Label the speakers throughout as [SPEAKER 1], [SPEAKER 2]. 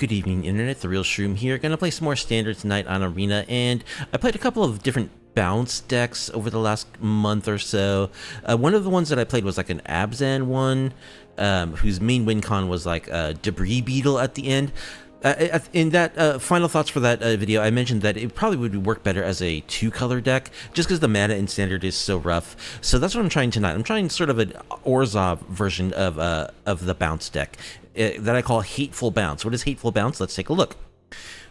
[SPEAKER 1] Good evening, Internet. The Real Shroom here. Gonna play some more Standard tonight on Arena, and I played a couple of different bounce decks over the last month or so. One of the ones that I played was like an Abzan one, whose main win con was like a Debris Beetle at the end. In that final thoughts for that video, I mentioned that it probably would work better as a two-color deck, just because the mana in Standard is so rough. So that's what I'm trying tonight. I'm trying sort of an Orzhov version of the bounce deck that I call Hateful Bounce. What is Hateful Bounce? Let's take a look.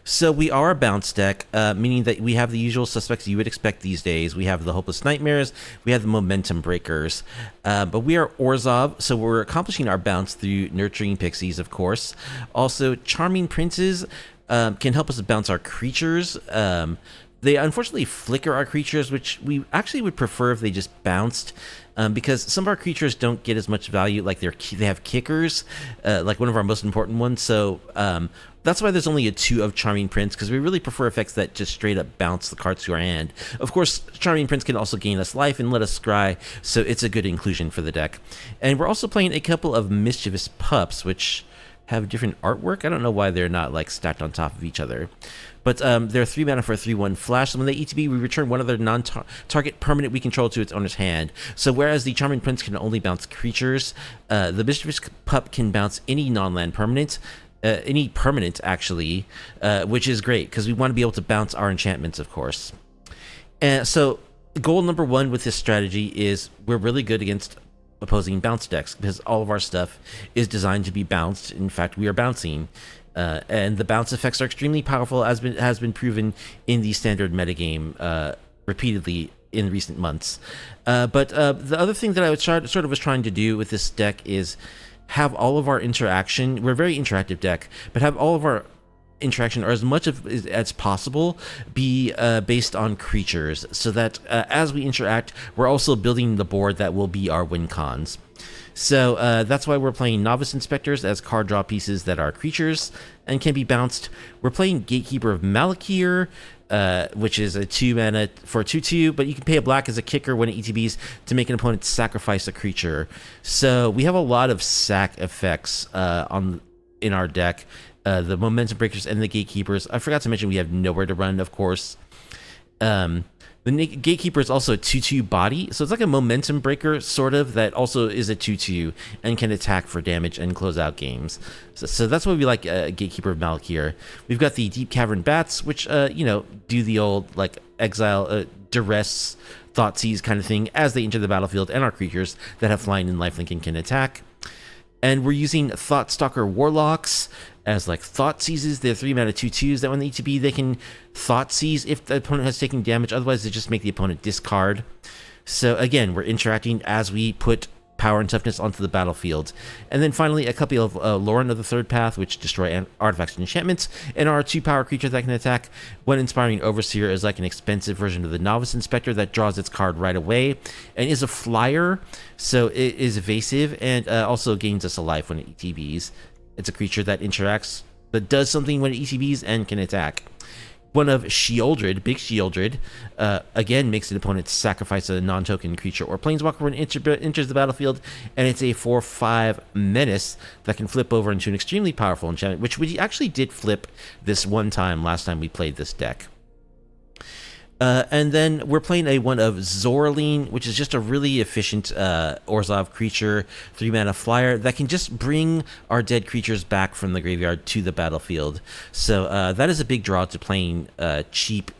[SPEAKER 1] So we are a bounce deck, meaning that we have the usual suspects you would expect these days. We have the Hopeless Nightmares, we have the Momentum Breakers, but we are Orzhov, so we're accomplishing our bounce through Nurturing Pixies, of course. Also, Charming Princes can help us bounce our creatures. They unfortunately flicker our creatures, which we actually would prefer if they just bounced, because some of our creatures don't get as much value, like they have kickers, like one of our most important ones. So that's why there's only a 2 of Charming Prince, because we really prefer effects that just straight up bounce the cards to our hand. Of course, Charming Prince can also gain us life and let us scry, so it's a good inclusion for the deck. And we're also playing a couple of Mischievous Pups, which have different artwork. I don't know why they're not like stacked on top of each other. But they're 3 mana for a 3/1 flash. So when they ETB, we return one other non-target permanent we control to its owner's hand. So whereas the Charming Prince can only bounce creatures, the Mischievous Pup can bounce any non-land permanent, any permanent actually, which is great because we want to be able to bounce our enchantments, of course. And so goal number 1 with this strategy is we're really good against opposing bounce decks because all of our stuff is designed to be bounced. In fact, we are bouncing. And the bounce effects are extremely powerful, as has been proven in the Standard metagame repeatedly in recent months. But the other thing that I was sort of was trying to do with this deck is have all of our interaction. We're a very interactive deck, but have all of our interaction, or as much of as possible, be based on creatures, so that as we interact, we're also building the board that will be our win cons. So that's why we're playing Novice Inspectors as card draw pieces that are creatures and can be bounced. We're playing Gatekeeper of Malakir, which is a 2 mana for a 2/2, but you can pay a black as a kicker when it ETBs to make an opponent sacrifice a creature. So we have a lot of sack effects in our deck. The Momentum Breakers and the Gatekeepers. I forgot to mention we have Nowhere to Run, of course. The Gatekeeper is also a 2/2 body, so it's like a Momentum Breaker, sort of, that also is a 2/2 and can attack for damage and close out games. So that's why we like Gatekeeper of Malakir. We've got the Deep Cavern Bats, which, do the old, like, exile, duress, Thoughtseize kind of thing as they enter the battlefield, and our creatures that have flying and lifelink and can attack. And we're using Thought-Stalker Warlocks as like Thought Seizes. They're 3 mana 2/2s that when they ETB, they can Thought Seize if the opponent has taken damage. Otherwise, they just make the opponent discard. So again, we're interacting as we put power and toughness onto the battlefield. And then finally, a couple of Loran of the Third Path, which destroy artifacts and enchantments, and are a 2-power creature that can attack. One Inspiring Overseer is like an expensive version of the Novice Inspector that draws its card right away, and is a flyer, so it is evasive, and also gains us a life when it ETBs. It's a creature that interacts, that does something when it ETBs and can attack. One of Sheoldred, Big Sheoldred, again makes an opponent sacrifice a non-token creature or planeswalker when it enters the battlefield, and it's a 4/5 menace that can flip over into an extremely powerful enchantment, which we actually did flip this one time last time we played this deck. And then we're playing one of Zorling, which is just a really efficient Orzhov creature, 3 mana flyer that can just bring our dead creatures back from the graveyard to the battlefield. So that is a big draw to playing cheap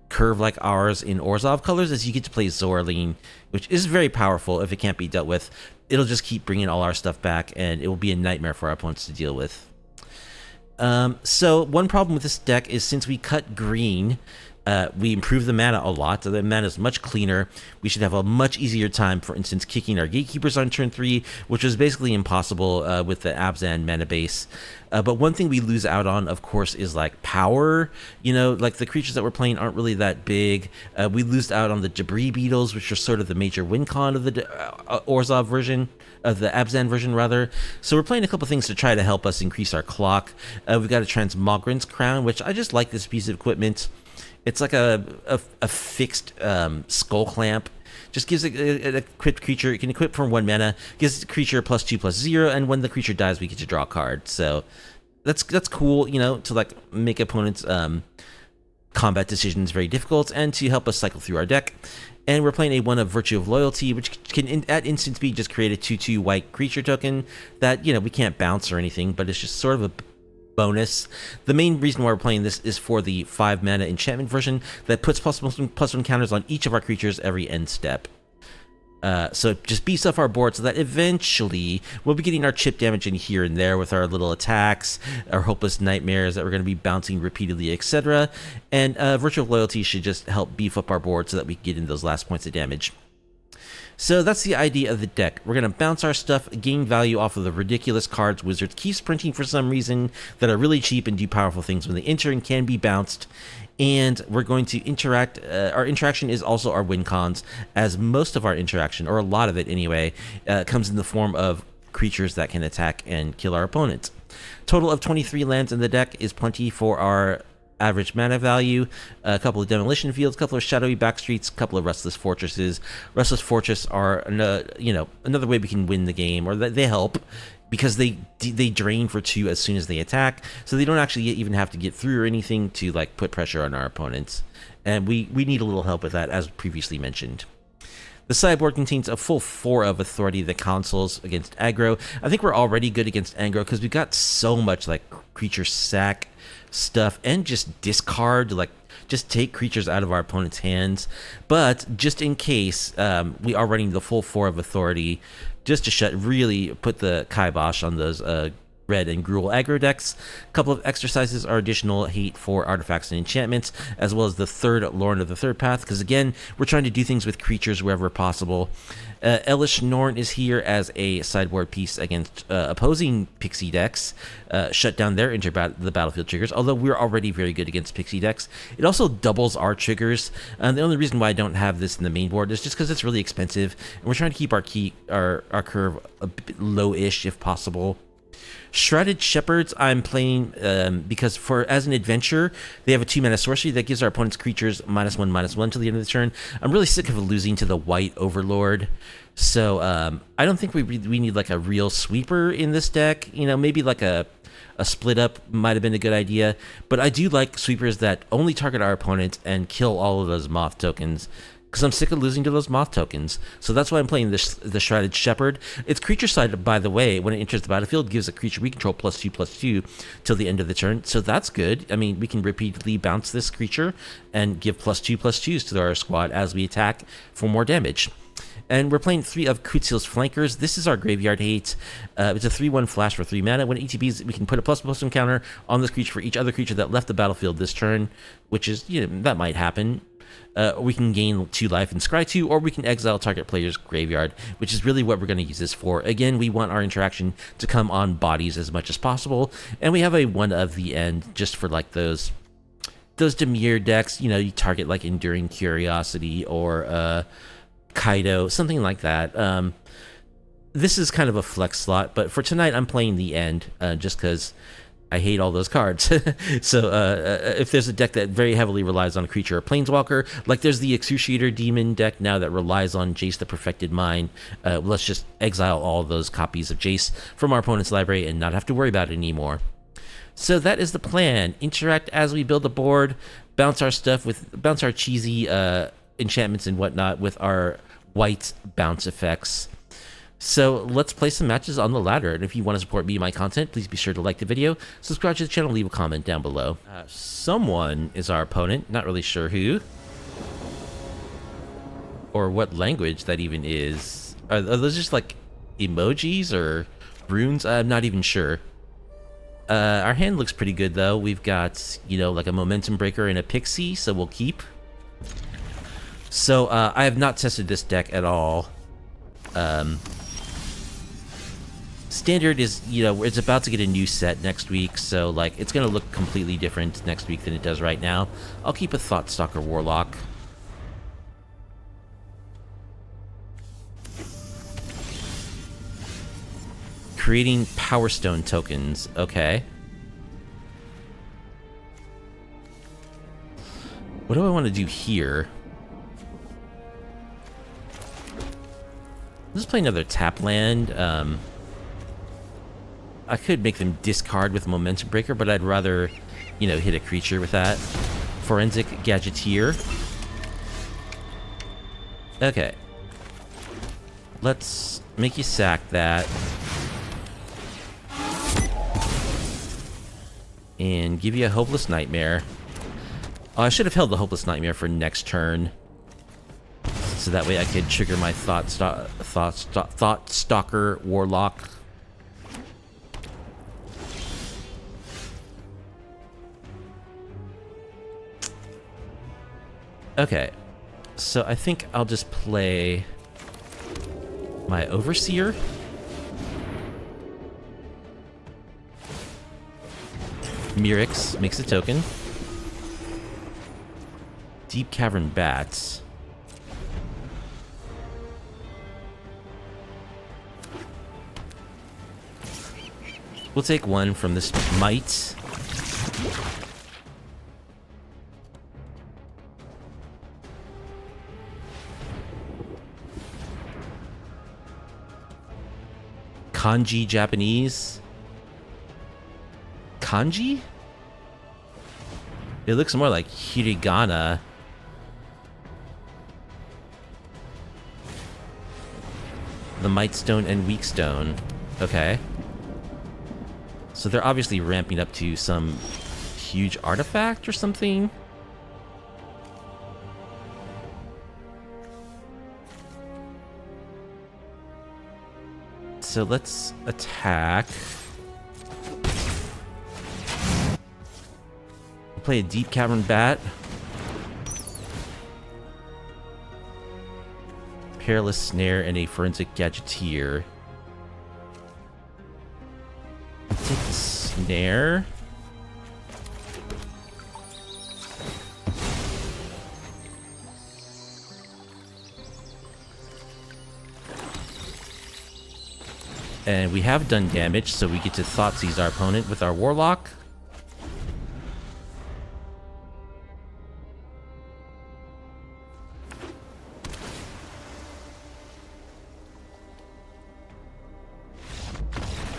[SPEAKER 1] curve like ours in Orzhov colors, as you get to play Zorling, which is very powerful. If it can't be dealt with, it'll just keep bringing all our stuff back, and it will be a nightmare for our opponents to deal with. So one problem with this deck is since we cut green, we improve the mana a lot, so the mana is much cleaner. We should have a much easier time, for instance, kicking our Gatekeepers on turn 3, which was basically impossible with the Abzan mana base. But one thing we lose out on, of course, is like power. Like the creatures that we're playing aren't really that big. We lose out on the Debris Beetles, which are sort of the major win con of the Orzhov version, of the Abzan version, rather. So we're playing a couple things to try to help us increase our clock. We've got a Transmogrant's Crown, which I just like this piece of equipment. It's like a fixed skull clamp. Just gives an equipped creature, it can equip for 1 mana, gives the creature +2/+0, and when the creature dies, we get to draw a card. So that's cool, you know, to like make opponents combat decisions very difficult and to help us cycle through our deck. And we're playing a one of Virtue of Loyalty, which can at instant speed just create a 2/2 white creature token that, you know, we can't bounce or anything, but it's just sort of a bonus. The main reason why we're playing this is for the 5 mana enchantment version that puts +1/+1 counters on each of our creatures every end step. So it just beefs up our board so that eventually we'll be getting our chip damage in here and there with our little attacks, our hopeless nightmares that we're going to be bouncing repeatedly, etc. And Virtue of Loyalty should just help beef up our board so that we can get in those last points of damage. So that's the idea of the deck. We're going to bounce our stuff, gain value off of the ridiculous cards Wizards keeps printing for some reason that are really cheap and do powerful things when they enter and can be bounced. And we're going to interact. Our interaction is also our win cons, as most of our interaction, or a lot of it anyway, comes in the form of creatures that can attack and kill our opponents. Total of 23 lands in the deck is plenty for our average mana value, a couple of demolition fields, a couple of shadowy backstreets, a couple of restless fortresses. Restless fortress are another way we can win the game, or they help because they drain for 2 as soon as they attack, so they don't actually even have to get through or anything to like put pressure on our opponents. And we need a little help with that, as previously mentioned. The sideboard contains a full 4 of authority that consoles against aggro. I think we're already good against aggro because we've got so much like creature sack stuff and just discard, like just take creatures out of our opponent's hands. But just in case, we are running the full 4 of authority just to really put the kibosh on those red and Gruul aggro decks. A couple of exercises are additional hate for artifacts and enchantments, as well as the third Loran of the Third Path, because again, we're trying to do things with creatures wherever possible. Elish Norn is here as a sideboard piece against opposing Pixie decks, shut down their the battlefield triggers, although we're already very good against Pixie decks. It also doubles our triggers. The only reason why I don't have this in the main board is just because it's really expensive, and we're trying to keep our curve a bit low-ish if possible. Shrouded Shepherds I'm playing because as an adventure, they have a 2-mana sorcery that gives our opponent's creatures -1/-1 till the end of the turn. I'm really sick of losing to the white Overlord, so I don't think we need like a real sweeper in this deck. You know, maybe like a split up might have been a good idea, but I do like sweepers that only target our opponents and kill all of those moth tokens, because I'm sick of losing to those moth tokens. So that's why I'm playing the Shrouded Shepherd. Its creature side, by the way, when it enters the battlefield, gives a creature we control +2/+2 till the end of the turn. So that's good. I mean, we can repeatedly bounce this creature and give +2/+2s to our squad as we attack for more damage. And we're playing 3 of Kutsil's Flankers. This is our graveyard hate. It's a 3/1 flash for 3 mana. When ETBs, we can put a +1/+1 counter on this creature for each other creature that left the battlefield this turn, which is, you know, that might happen. We can gain 2 life and scry 2, or we can exile target player's graveyard, which is really what we're going to use this for. Again, we want our interaction to come on bodies as much as possible, and we have a 1 of the end just for like those Dimir decks. You know, you target like Enduring Curiosity or Kaido, something like that. This is kind of a flex slot, but for tonight I'm playing the end just because I hate all those cards. So if there's a deck that very heavily relies on a creature or planeswalker, like there's the Excruciator Demon deck now that relies on Jace the Perfected Mind, let's just exile all those copies of Jace from our opponent's library and not have to worry about it anymore. So that is the plan. Interact as we build the board, bounce our cheesy enchantments and whatnot with our white bounce effects. So let's play some matches on the ladder, and if you want to support me and my content, please be sure to like the video, subscribe to the channel, leave a comment down below. Someone is our opponent, not really sure who, or what language that even is. Are those just like emojis or runes? I'm not even sure. Our hand looks pretty good though. We've got, you know, like a momentum breaker and a pixie, so we'll keep. So I have not tested this deck at all. Standard is, you know, it's about to get a new set next week, so like it's gonna look completely different next week than it does right now. I'll keep a Thought-Stalker Warlock. Creating Power Stone tokens, okay. What do I want to do here? Let's play another tap land. I could make them discard with Momentum Breaker, but I'd rather, you know, hit a creature with that. Forensic Gadgeteer. Okay. Let's make you sack that. And give you a Hopeless Nightmare. Oh, I should have held the Hopeless Nightmare for next turn. So that way I could trigger my Thought-Stalker Warlock. Okay. So I think I'll just play my Overseer. Mirix makes a token. Deep Cavern Bats. We'll take one from this Might. Kanji Japanese. Kanji? It looks more like hiragana. The Might Stone and Weak Stone. Okay. So they're obviously ramping up to some huge artifact or something. So let's attack. We'll play a Deep Cavern Bat. Perilous Snare and a Forensic Gadgeteer. Take the Snare. And we have done damage, so we get to Thoughtseize our opponent with our Warlock.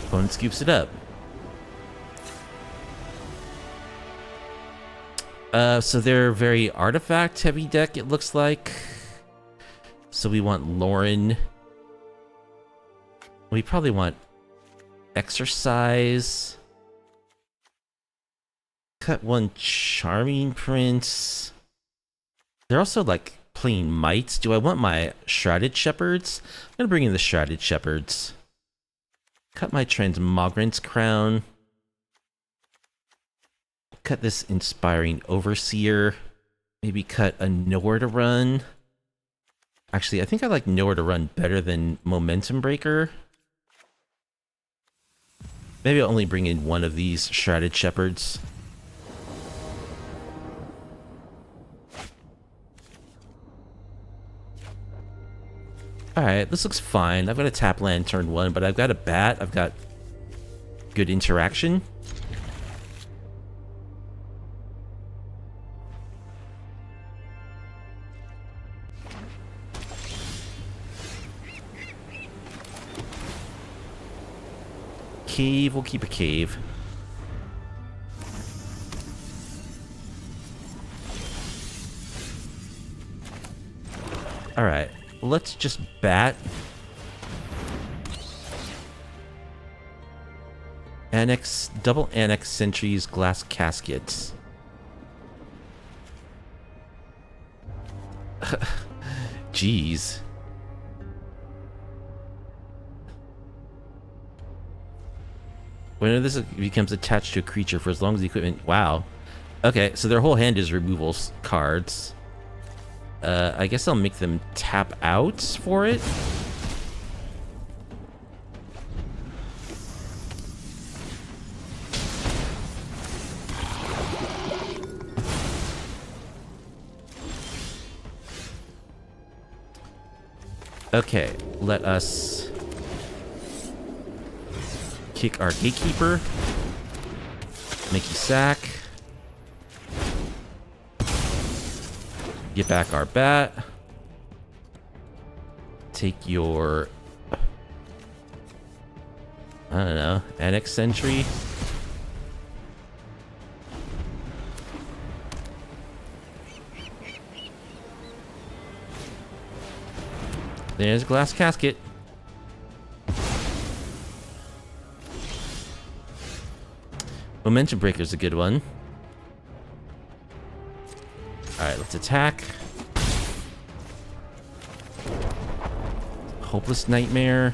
[SPEAKER 1] Opponent scoops it up. So they're very artifact heavy deck, it looks like. So we want Loran. We probably want Exercise. Cut one Charming Prince. They're also like playing Mites. Do I want my Shrouded Shepherds? I'm gonna bring in the Shrouded Shepherds. Cut my Transmogrant's Crown. Cut this Inspiring Overseer. Maybe cut a Nowhere to Run. Actually, I think I like Nowhere to Run better than Momentum Breaker. Maybe I'll only bring in one of these Shrouded Shepherds. Alright, this looks fine. I've got a tap land turn 1, but I've got a bat. I've got good interaction. Cave, we'll keep a cave. Alright, let's just bat. Annex, double annex sentries, glass caskets. Jeez. When this becomes attached to a creature for as long as the equipment... Wow. Okay, so their whole hand is removal cards. I guess I'll make them tap out for it. Okay, let us... kick our Gatekeeper. Make you sack. Get back our bat. Take your I don't know, Annex Sentry. There's a glass casket. Momentum Breaker's a good one. Alright, let's attack. Hopeless Nightmare.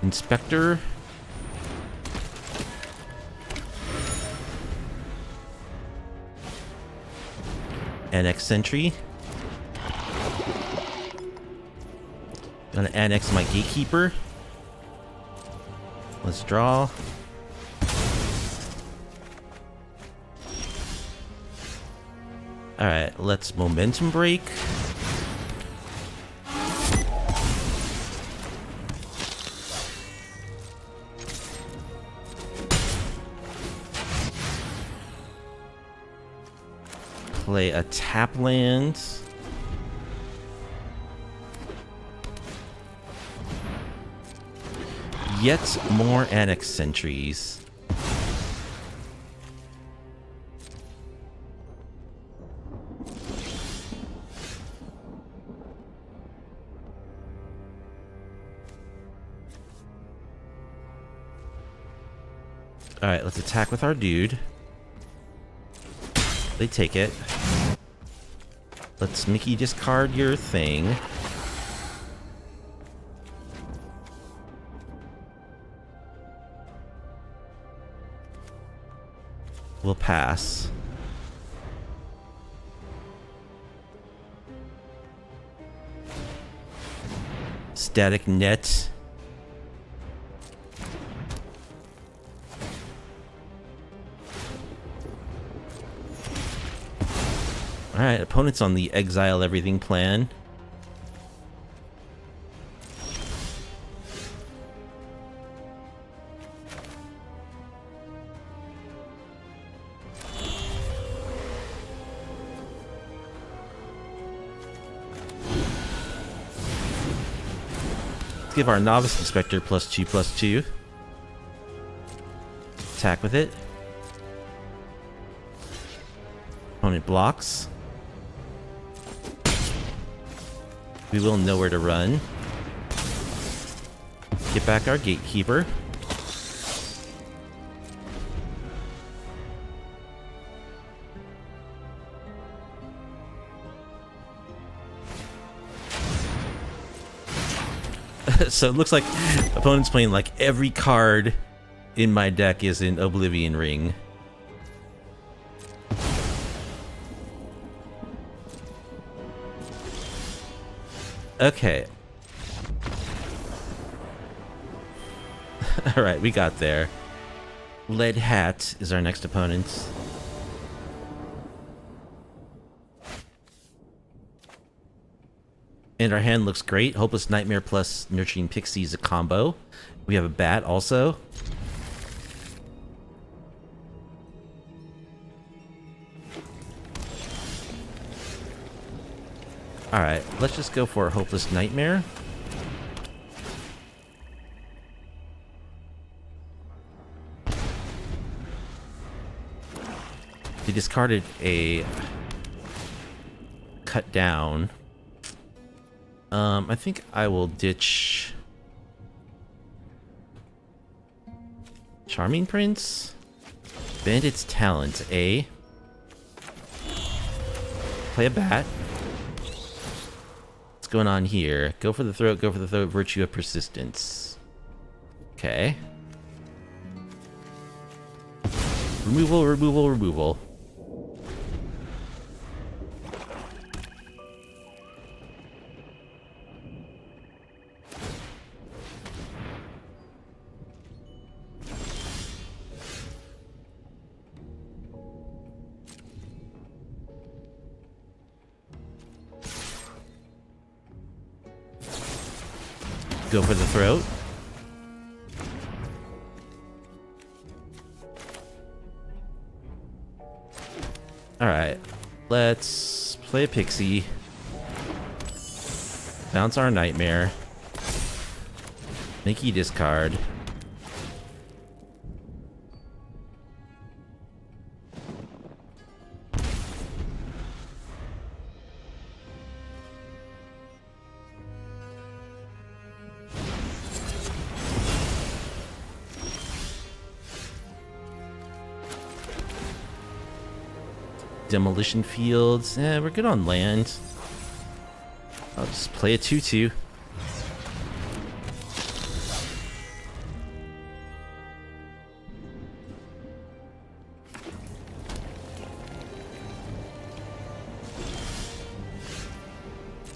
[SPEAKER 1] Inspector. Annex Sentry. Gonna annex my Gatekeeper. Let's draw. Alright, let's Momentum Break. Play a tap land. Yet more Annex Sentries. Alright, let's attack with our dude. They take it. Let's Mickey discard your thing. We'll pass. Static net. Alright, opponent's on the exile everything plan. Let's give our Novice Inspector +2/+2. Attack with it. Opponent blocks. We will know where to run. Get back our Gatekeeper. So it looks like opponent's playing like every card in my deck is in Oblivion Ring. Okay. Alright, we got there. Lead Hat is our next opponent. And our hand looks great. Hopeless Nightmare plus Nurturing Pixie is a combo. We have a bat also. Alright, let's just go for a Hopeless Nightmare. He discarded a cut down. I think I will ditch Charming Prince. Bandit's Talent, A. Play a bat. What's going on here? Go for the throat, go for the throat, Virtue of Persistence. Okay. Removal, removal, removal. Go for the throat. Alright. Let's play a Pixie. Bounce our nightmare. Make you discard. Demolition fields. We're good on land. I'll just play a 2/2.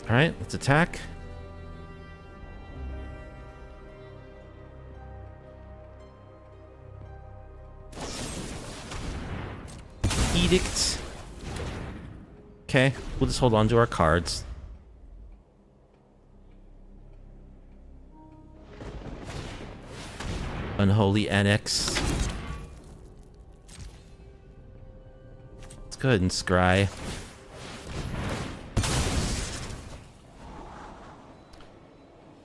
[SPEAKER 1] Alright, let's attack. Edict. Okay, we'll just hold on to our cards. Unholy Annex. Let's go ahead and scry.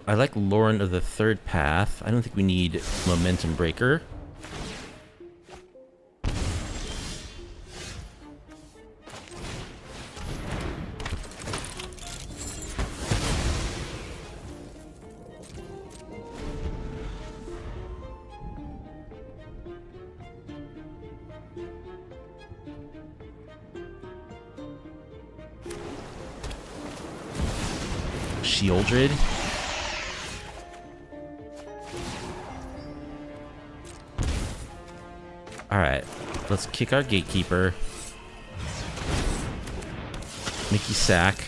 [SPEAKER 1] I like Loran of the Third Path. I don't think we need Momentum Breaker. Shieldred. Alright, let's kick our Gatekeeper. Mickey sack.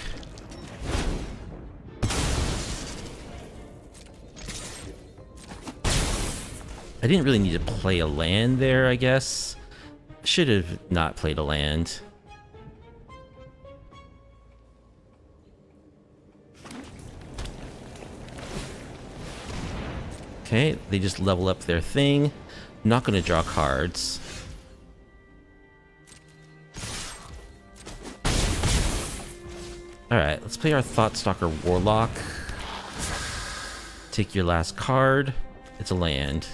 [SPEAKER 1] I didn't really need to play a land there, I guess. Should have not played a land. Okay, they just level up their thing. Not gonna draw cards. Alright, let's play our Thought-Stalker Warlock. Take your last card. It's a land.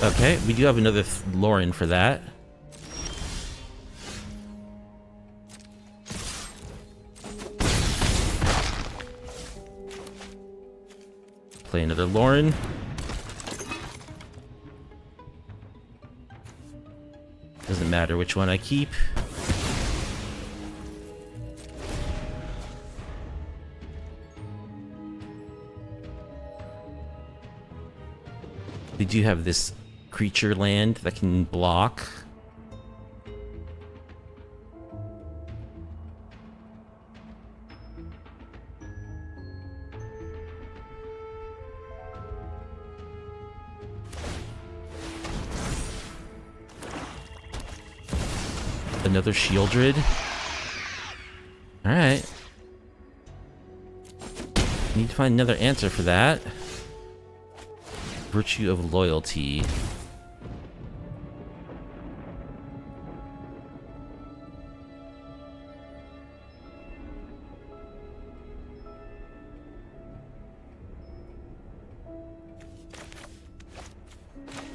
[SPEAKER 1] Okay, we do have another Loran for that. Play another Loran. Doesn't matter which one I keep. They do have this creature land that can block. Another Shieldred. Alright. Need to find another answer for that. Virtue of Loyalty.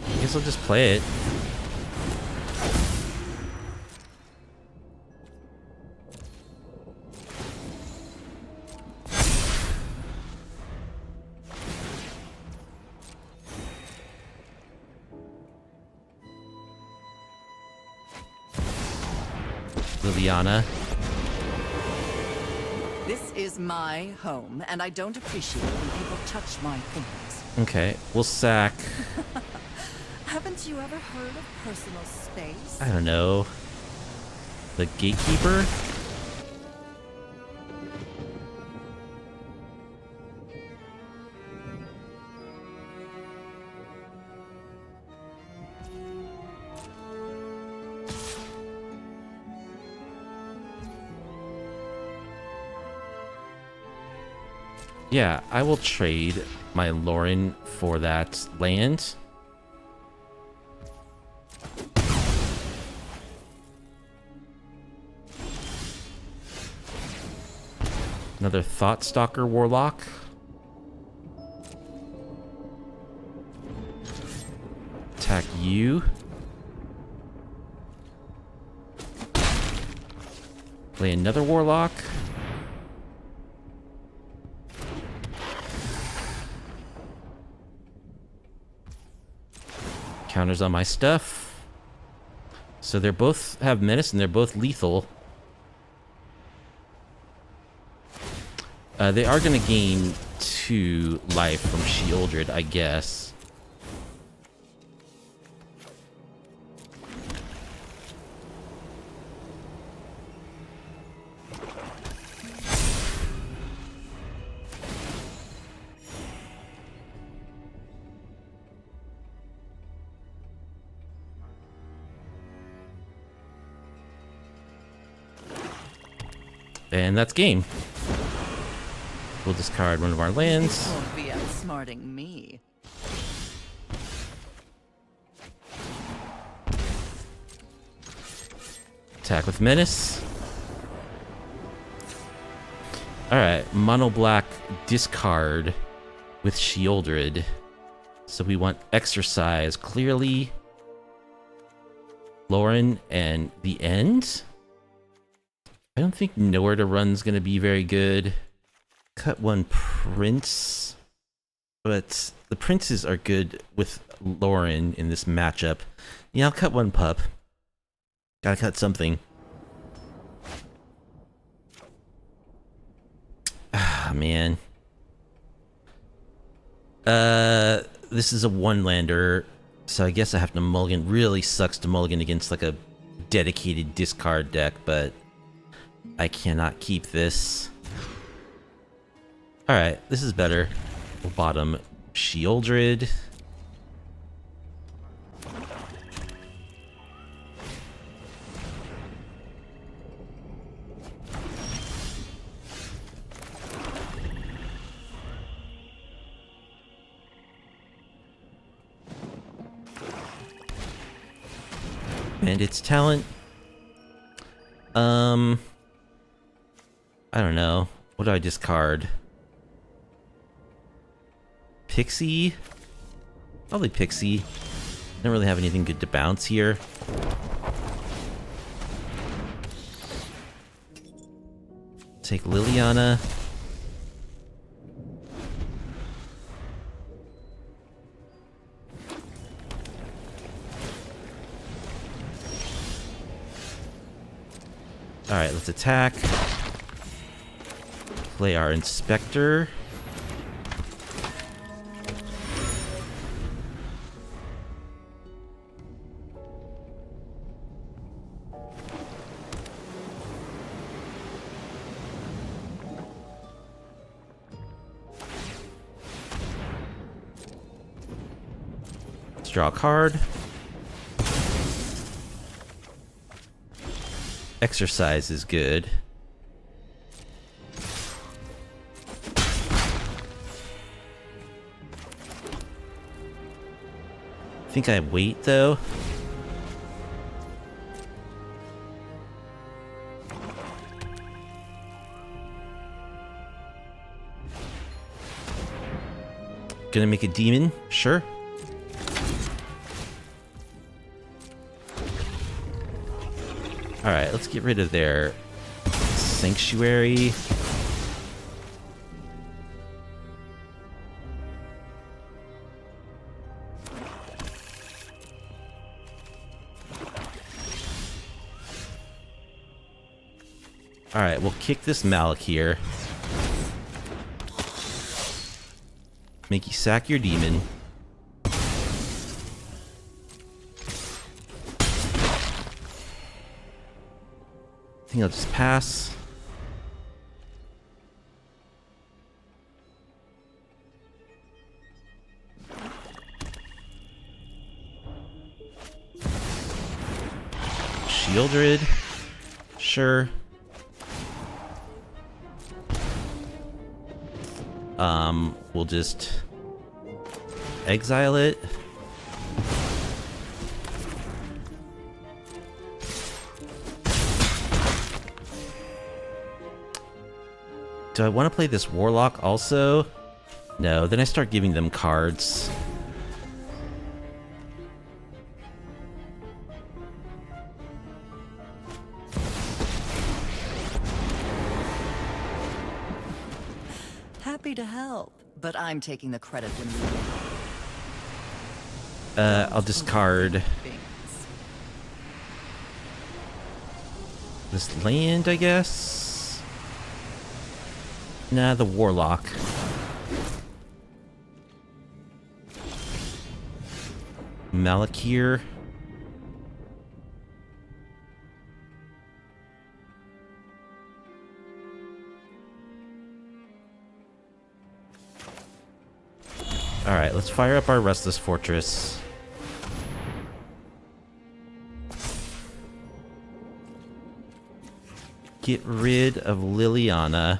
[SPEAKER 1] I guess I'll just play it. Liliana.
[SPEAKER 2] This is my home, and I don't appreciate when people touch my things.
[SPEAKER 1] Okay, we'll sack.
[SPEAKER 2] Haven't you ever heard of personal space?
[SPEAKER 1] I don't know. The Gatekeeper? Yeah, I will trade my Loran for that land. Another Thought-Stalker Warlock. Attack you. Play another Warlock. Counters on my stuff. So they're both have menace and they're both lethal. They are going to gain 2 life from Sheoldred, I guess. And that's game. We'll discard one of our lands.
[SPEAKER 2] Won't be outsmarting me.
[SPEAKER 1] Attack with menace. Alright, mono black discard with Sheoldred. So we want exercise clearly. Loran and the end. I don't think Nowhere to Run's gonna be very good. Cut 1 prince. But the princes are good with Loran in this matchup. Yeah, I'll cut 1 pup. Gotta cut something. Ah, man. This is a 1-lander, so I guess I have to mulligan. Really sucks to mulligan against like a dedicated discard deck, but I cannot keep this. Alright, this is better. We'll bottom Sheoldred. Bandit's talent. I don't know. What do I discard? Pixie? Probably Pixie. Don't really have anything good to bounce here. Take Liliana. Alright, let's attack. Play our Inspector. Let's draw a card. Exercise is good. I think I wait though. Gonna make a demon? Sure. Alright, let's get rid of their sanctuary. Alright, we'll kick this Malakir. Make you sack your demon. I think I'll just pass. Sheoldred. Sure. We'll just exile it. Do I want to play this Warlock also? No, then I start giving them cards.
[SPEAKER 2] Happy to help, but I'm taking the credit when you...
[SPEAKER 1] I'll discard
[SPEAKER 2] Things.
[SPEAKER 1] this land, I guess? Nah, the Warlock. Malakir. Alright, let's fire up our Restless Fortress. Get rid of Liliana.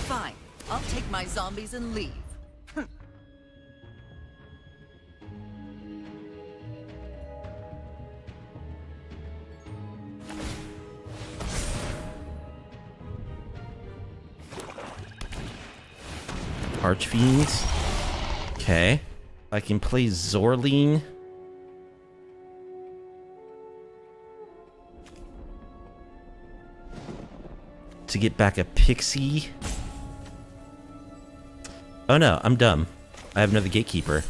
[SPEAKER 2] Fine. I'll take my zombies and leave.
[SPEAKER 1] Archfiends. Okay. I can play Zorleen. To get back a Pixie. Oh no, I'm dumb. I have another Gatekeeper.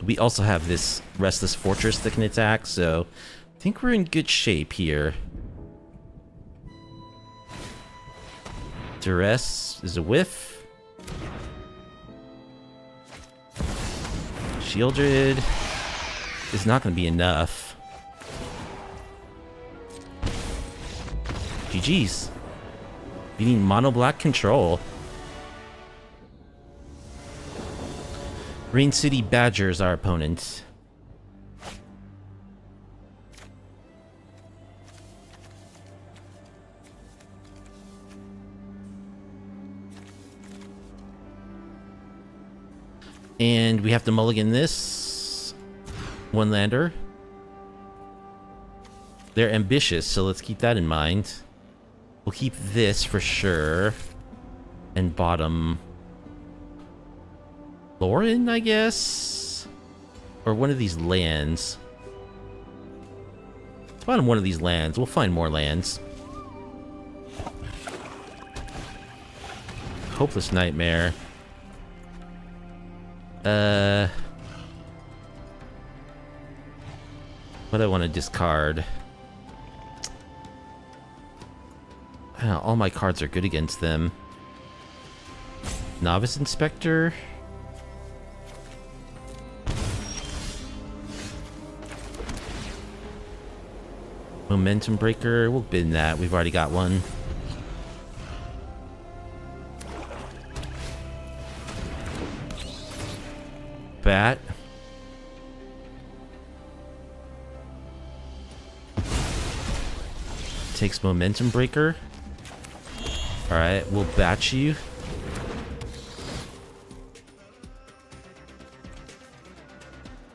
[SPEAKER 1] We also have this Restless Fortress that can attack, so I think we're in good shape here. Duress is a whiff. Shieldred is not going to be enough. GG's. Beating mono black control. Rain City Badgers, our opponent. And we have to mulligan this. One lander. They're ambitious, so let's keep that in mind. We'll keep this for sure. And bottom... Loran, I guess? Or one of these lands. Let's bottom one of these lands. We'll find more lands. Hopeless Nightmare. What do I want to discard? All my cards are good against them. Novice Inspector. Momentum Breaker. We'll bin that. We've already got one. Bat. Takes Momentum Breaker. Alright, we'll batch you.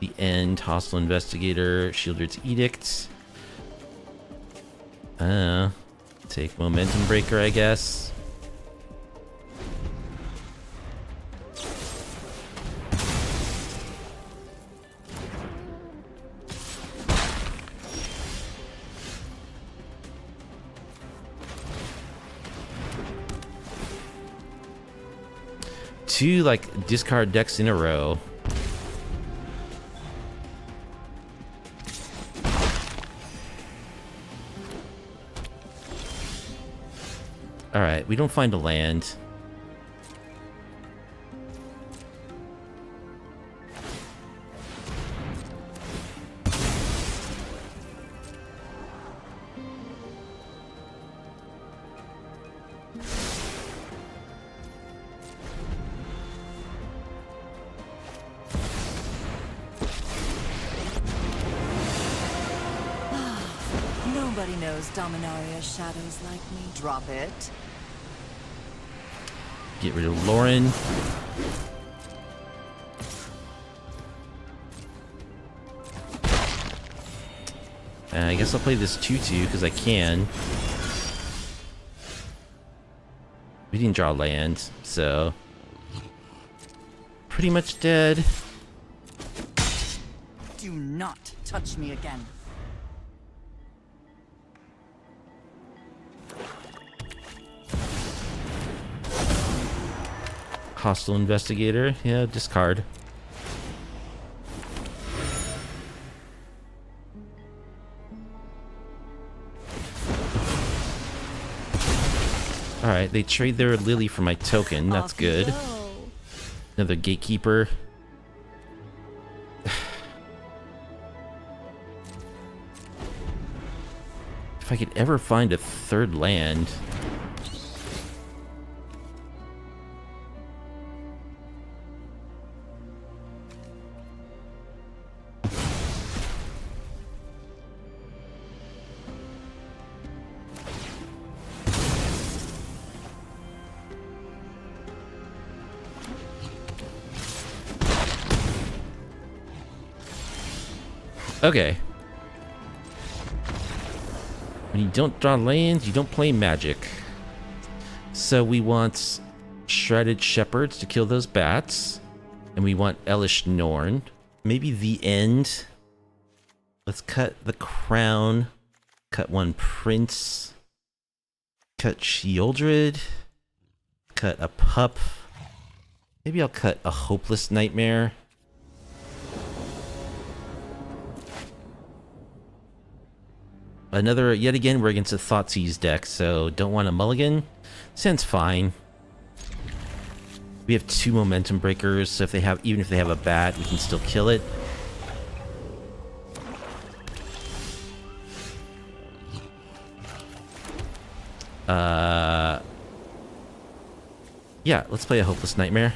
[SPEAKER 1] The end. Hostile Investigator. Shieldred's Edict. Take Momentum Breaker, I guess. Two, like, discard decks in a row. Alright, we don't find a land.
[SPEAKER 2] Nobody knows Dominaria's shadows like me. Drop it.
[SPEAKER 1] Get rid of Loran. I guess I'll play this 2/2 because I can. We didn't draw land, so pretty much dead.
[SPEAKER 2] Do not touch me again.
[SPEAKER 1] Hostile investigator. Yeah, discard. Alright, they trade their Lily for my token. That's good. Another Gatekeeper. If I could ever find a third land. Okay. When you don't draw lands, you don't play Magic. So we want Shredded Shepherds to kill those bats. And we want Elish Norn. Maybe the end. Let's cut the crown. Cut one prince. Cut Sheoldred. Cut a pup. Maybe I'll cut a Hopeless Nightmare. Another, yet again, we're against a Thoughtseize deck, so don't want a mulligan. Sounds fine. We have 2 momentum breakers, so if they have, even if they have a bat, we can still kill it. Yeah, let's play a Hopeless Nightmare.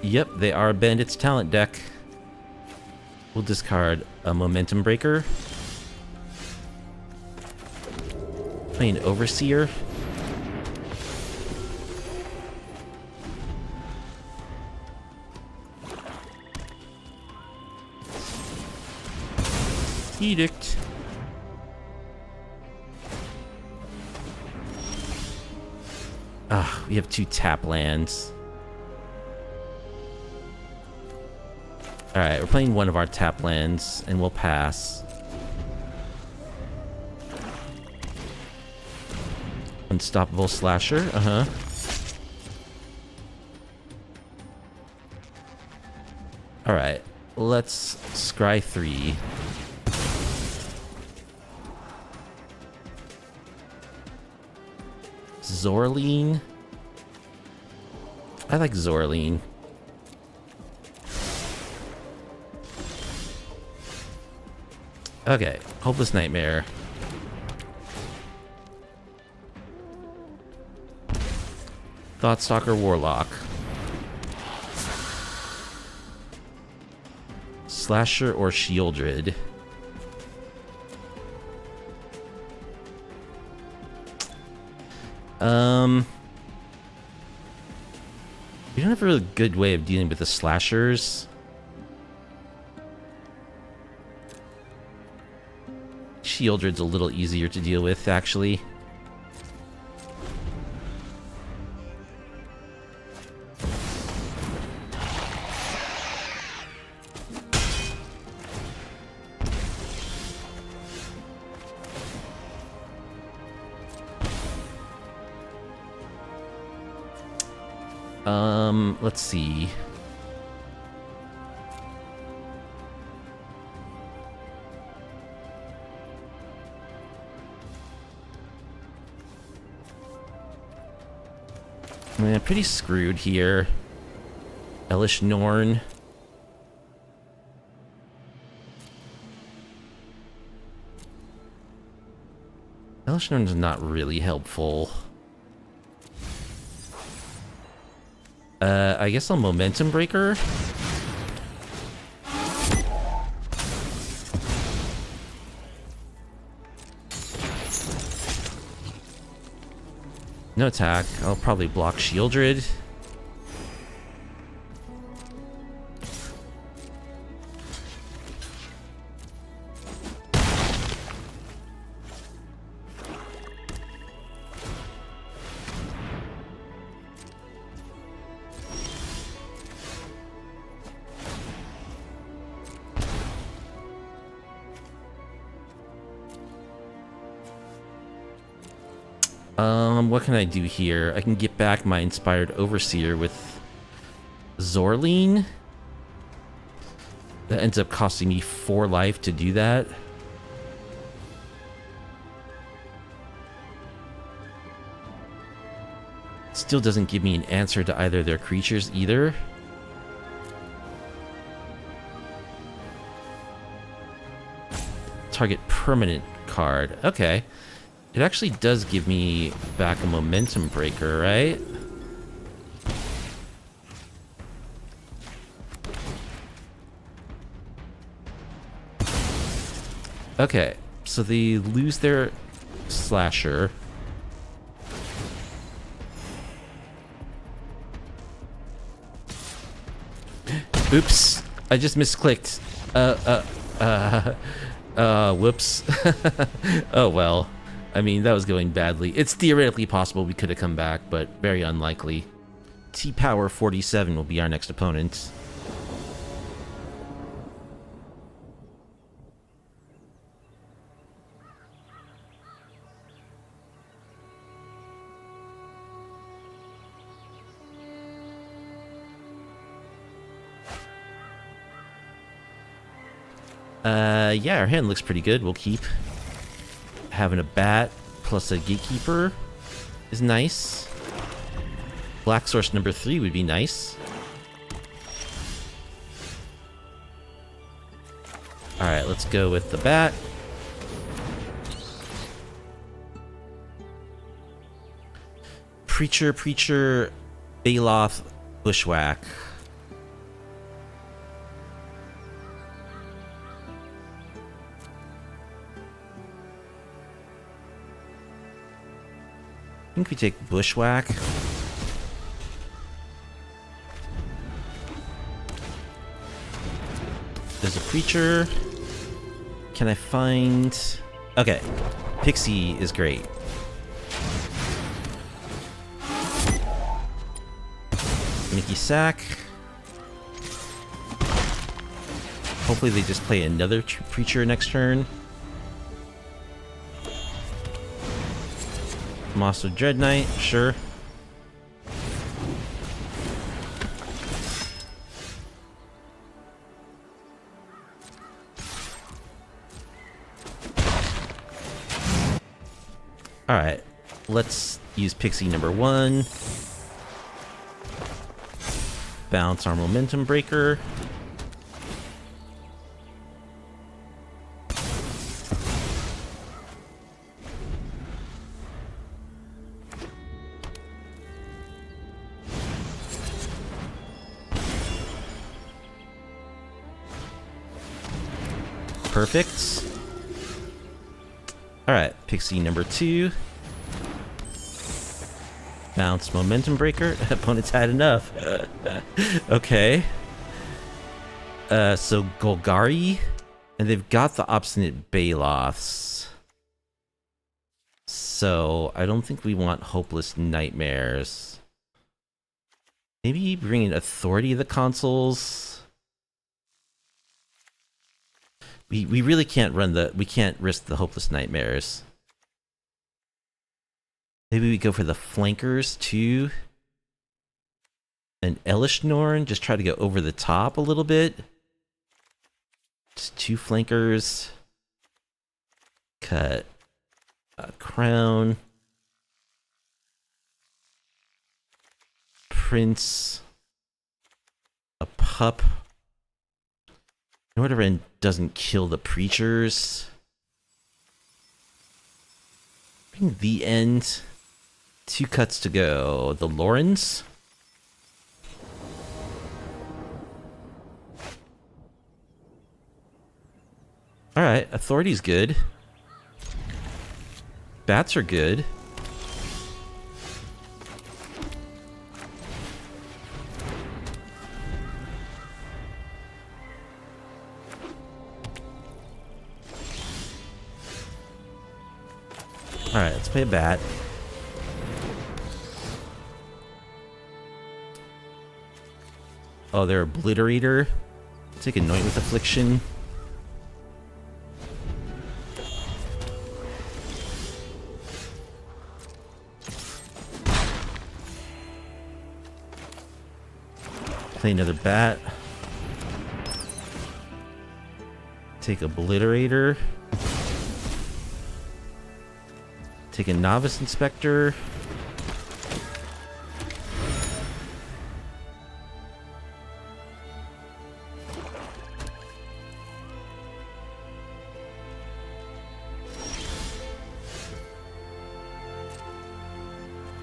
[SPEAKER 1] Yep, they are a Bandit's Talent deck. We'll discard a Momentum Breaker. Play an Overseer. Edict. Ah, we have 2 tap lands. Alright, we're playing one of our tap lands, and we'll pass. Unstoppable Slasher, uh-huh. Alright, let's scry 3. Zorleen? I like Zorleen. Okay, Hopeless Nightmare. Thought-Stalker Warlock. Slasher or Sheoldred. We don't have a really good way of dealing with the slashers. Sheoldred's a little easier to deal with, actually. Let's see. I'm pretty screwed here. Elish Norn. Elish Norn's not really helpful. I guess I'll Momentum Breaker. No attack. I'll probably block Shieldred. What can I do here? I can get back my Inspired Overseer with Zorleen. That ends up costing me 4 life to do that. Still doesn't give me an answer to either of their creatures either. Target permanent card. Okay. It actually does give me back a Momentum Breaker, right? Okay, so they lose their Slasher. Oops, I just misclicked. Whoops. Oh well. I mean, that was going badly. It's theoretically possible we could have come back, but very unlikely. T-Power 47 will be our next opponent. Yeah, our hand looks pretty good. We'll keep. Having a bat plus a Gatekeeper is nice. Black Source number 3 would be nice. Alright, let's go with the bat. Preacher, Baloth, Bushwhack. I think we take Bushwhack. There's a Preacher. Can I find... Okay. Pixie is great. Mickey Sack. Hopefully they just play another Preacher next turn. Moss of Dread Knight, sure. Alright, let's use Pixie number 1. Bounce our Momentum Breaker. Perfect. Alright, Pixie number 2. Bounce Momentum Breaker. Opponent's had enough. Okay. So Golgari. And they've got the Obstinate Baloths. So I don't think we want Hopeless Nightmares. Maybe bring in Authority of the Consoles. We really can't we can't risk the Hopeless Nightmares. Maybe we go for the Flankers too. an Elishnorn, just try to go over the top a little bit. Just 2 flankers. Cut a crown. Prince. A pup. Whatever end doesn't kill the preachers. Bring the end. 2 cuts to go. The Lorans. Alright, authority's good. Bats are good. Alright, let's play a bat. Oh, they're Obliterator. Take Anoint with Affliction. Play another bat. Take Obliterator. Take a Novice Inspector.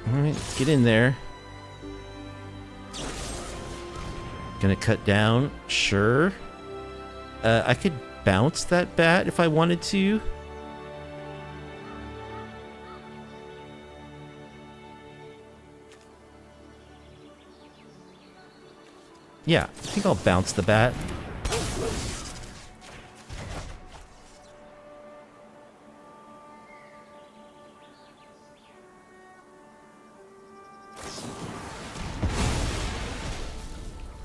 [SPEAKER 1] Alright, let's get in there. Gonna cut down, sure. I could bounce that bat if I wanted to. Yeah, I think I'll bounce the bat.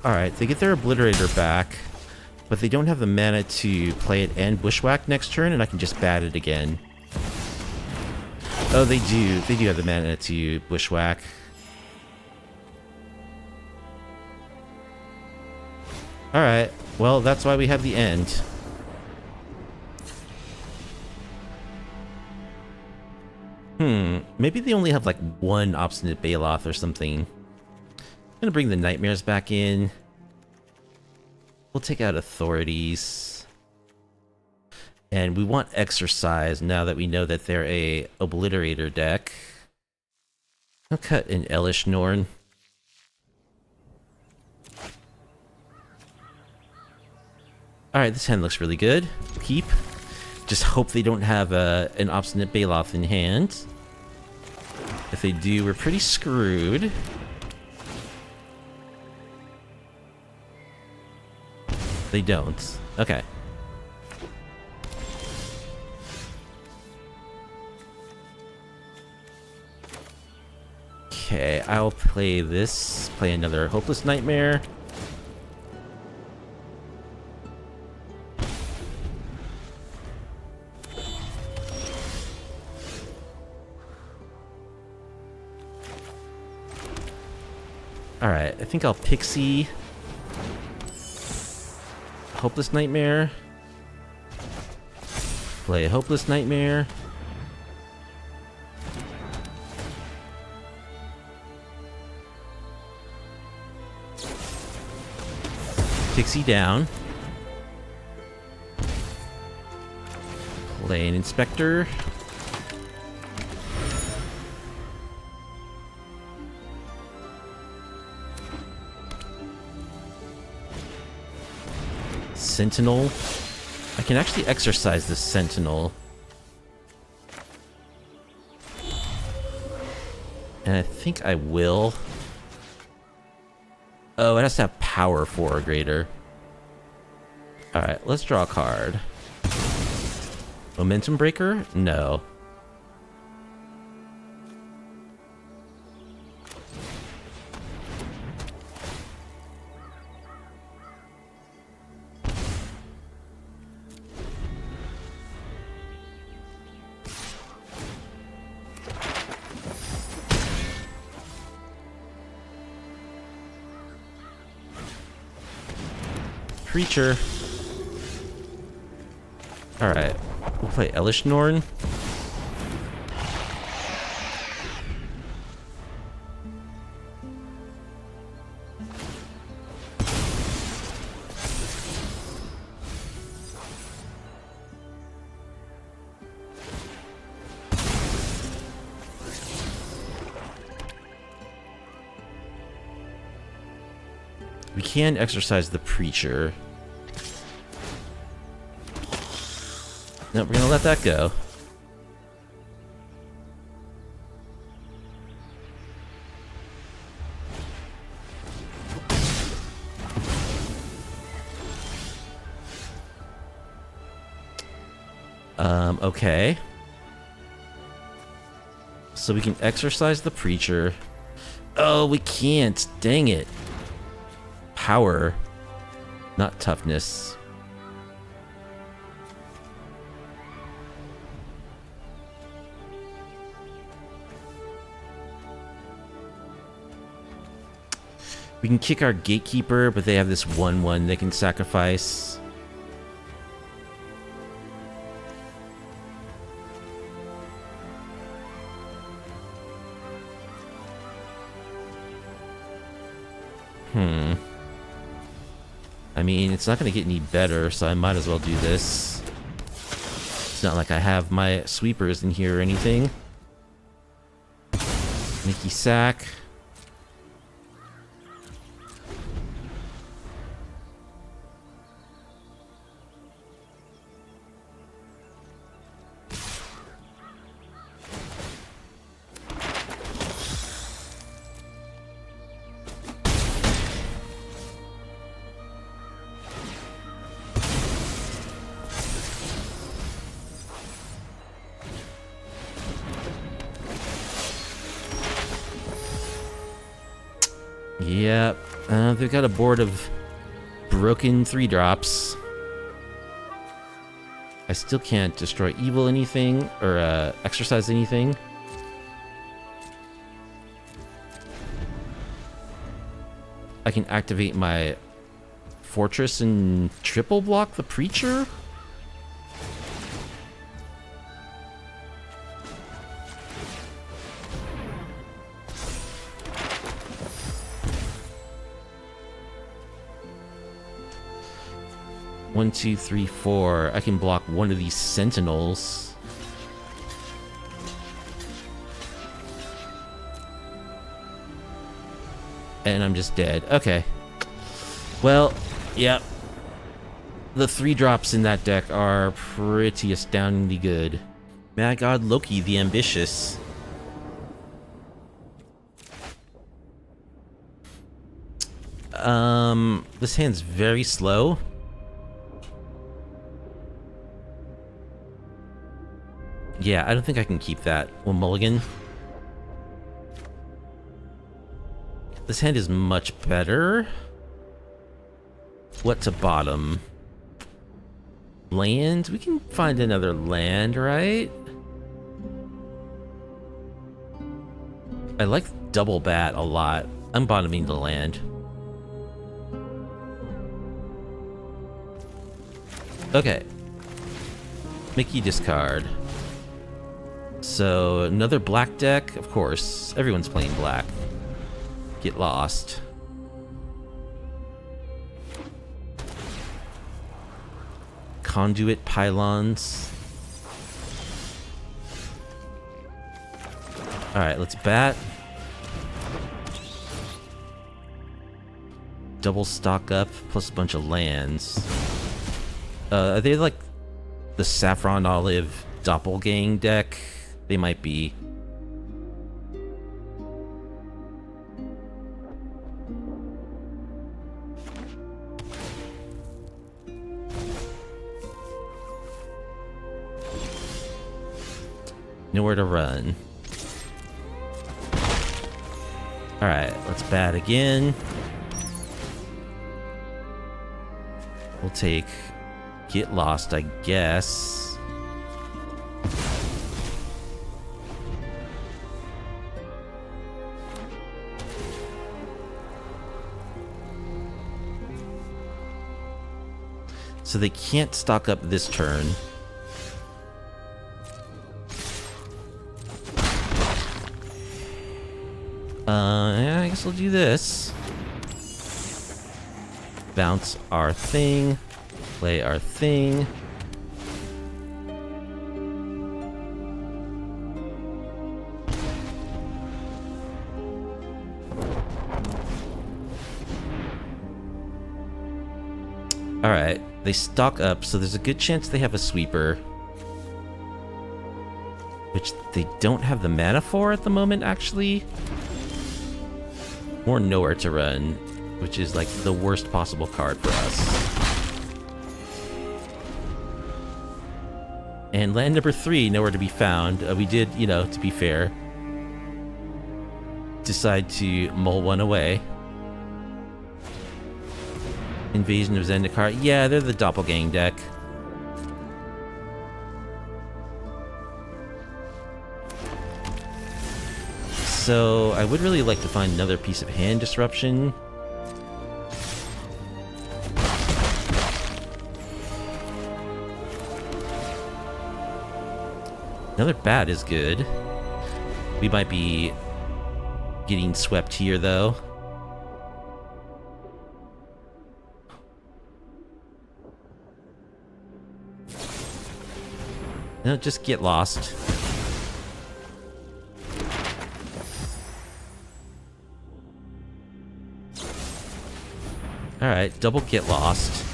[SPEAKER 1] Alright, they get their Obliterator back, but they don't have the mana to play it and Bushwhack next turn, and I can just bat it again. Oh, they do. They do have the mana to Bushwhack. Alright, well, that's why we have the end. Maybe they only have like 1 Obstinate Baloth or something. I'm gonna bring the Nightmares back in. We'll take out Authorities. And we want Exercise now that we know that they're a Obliterator deck. I'll cut an Elishnorn. Alright, this hand looks really good. Keep. Just hope they don't have an Obstinate Baloth in hand. If they do, we're pretty screwed. They don't. Okay. Okay, I'll play this. Play another Hopeless Nightmare. Alright, I think I'll Pixie. Hopeless Nightmare. Play a Hopeless Nightmare. Pixie down. Play an Inspector. Sentinel. I can actually exercise this Sentinel. And I think I will. Oh, it has to have power 4 or greater. Alright, let's draw a card. Momentum Breaker? No. Preacher. Alright, we'll play Elish Norn. We can exercise the Preacher. No, we're gonna let that go. Okay. So we can exercise the Preacher. Oh, we can't. Dang it. Power, not toughness. We can kick our Gatekeeper, but they have this 1/1 they can sacrifice. I mean, it's not going to get any better, so I might as well do this. It's not like I have my sweepers in here or anything. Mickey sack. Yep, they've got a board of broken 3-drops. I still can't destroy evil anything, or exercise anything. I can activate my fortress and triple block the Preacher? One, two, three, four. I can block one of these sentinels. And I'm just dead. Okay. Well, yep. The 3-drops in that deck are pretty astoundingly good. Mad God Loki the Ambitious. This hand's very slow. Yeah, I don't think I can keep that. Well, mulligan. This hand is much better. What to bottom? Land? We can find another land, right? I like double bat a lot. I'm bottoming the land. Okay. Mickey discard. So, another black deck? Of course. Everyone's playing black. Get lost. Conduit pylons. Alright, let's bat. Double stock up, plus a bunch of lands. Are they like the Saffron Olive Doppelgang deck? They might be. Nowhere to run. Alright, let's bat again. We'll take Get Lost, I guess. So they can't stock up this turn. Yeah, I guess we'll do this. Bounce our thing. Play our thing. Alright, they stock up, so there's a good chance they have a sweeper. Which they don't have the mana for at the moment, actually. Or nowhere to run, which is like the worst possible card for us. And land number 3, nowhere to be found. We did, you know, to be fair, decide to mull one away. Invasion of Zendikar. Yeah, they're the Doppelgang deck. So, I would really like to find another piece of hand disruption. Another bat is good. We might be getting swept here, though. No, just get lost. Alright, double get lost.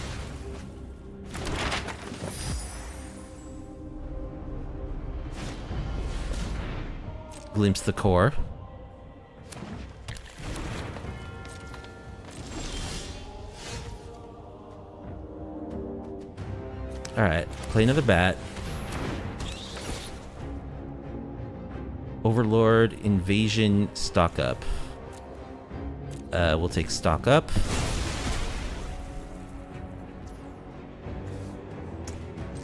[SPEAKER 1] Glimpse the core. Alright, play another bat. Overlord, Invasion, stock up. We'll take stock up.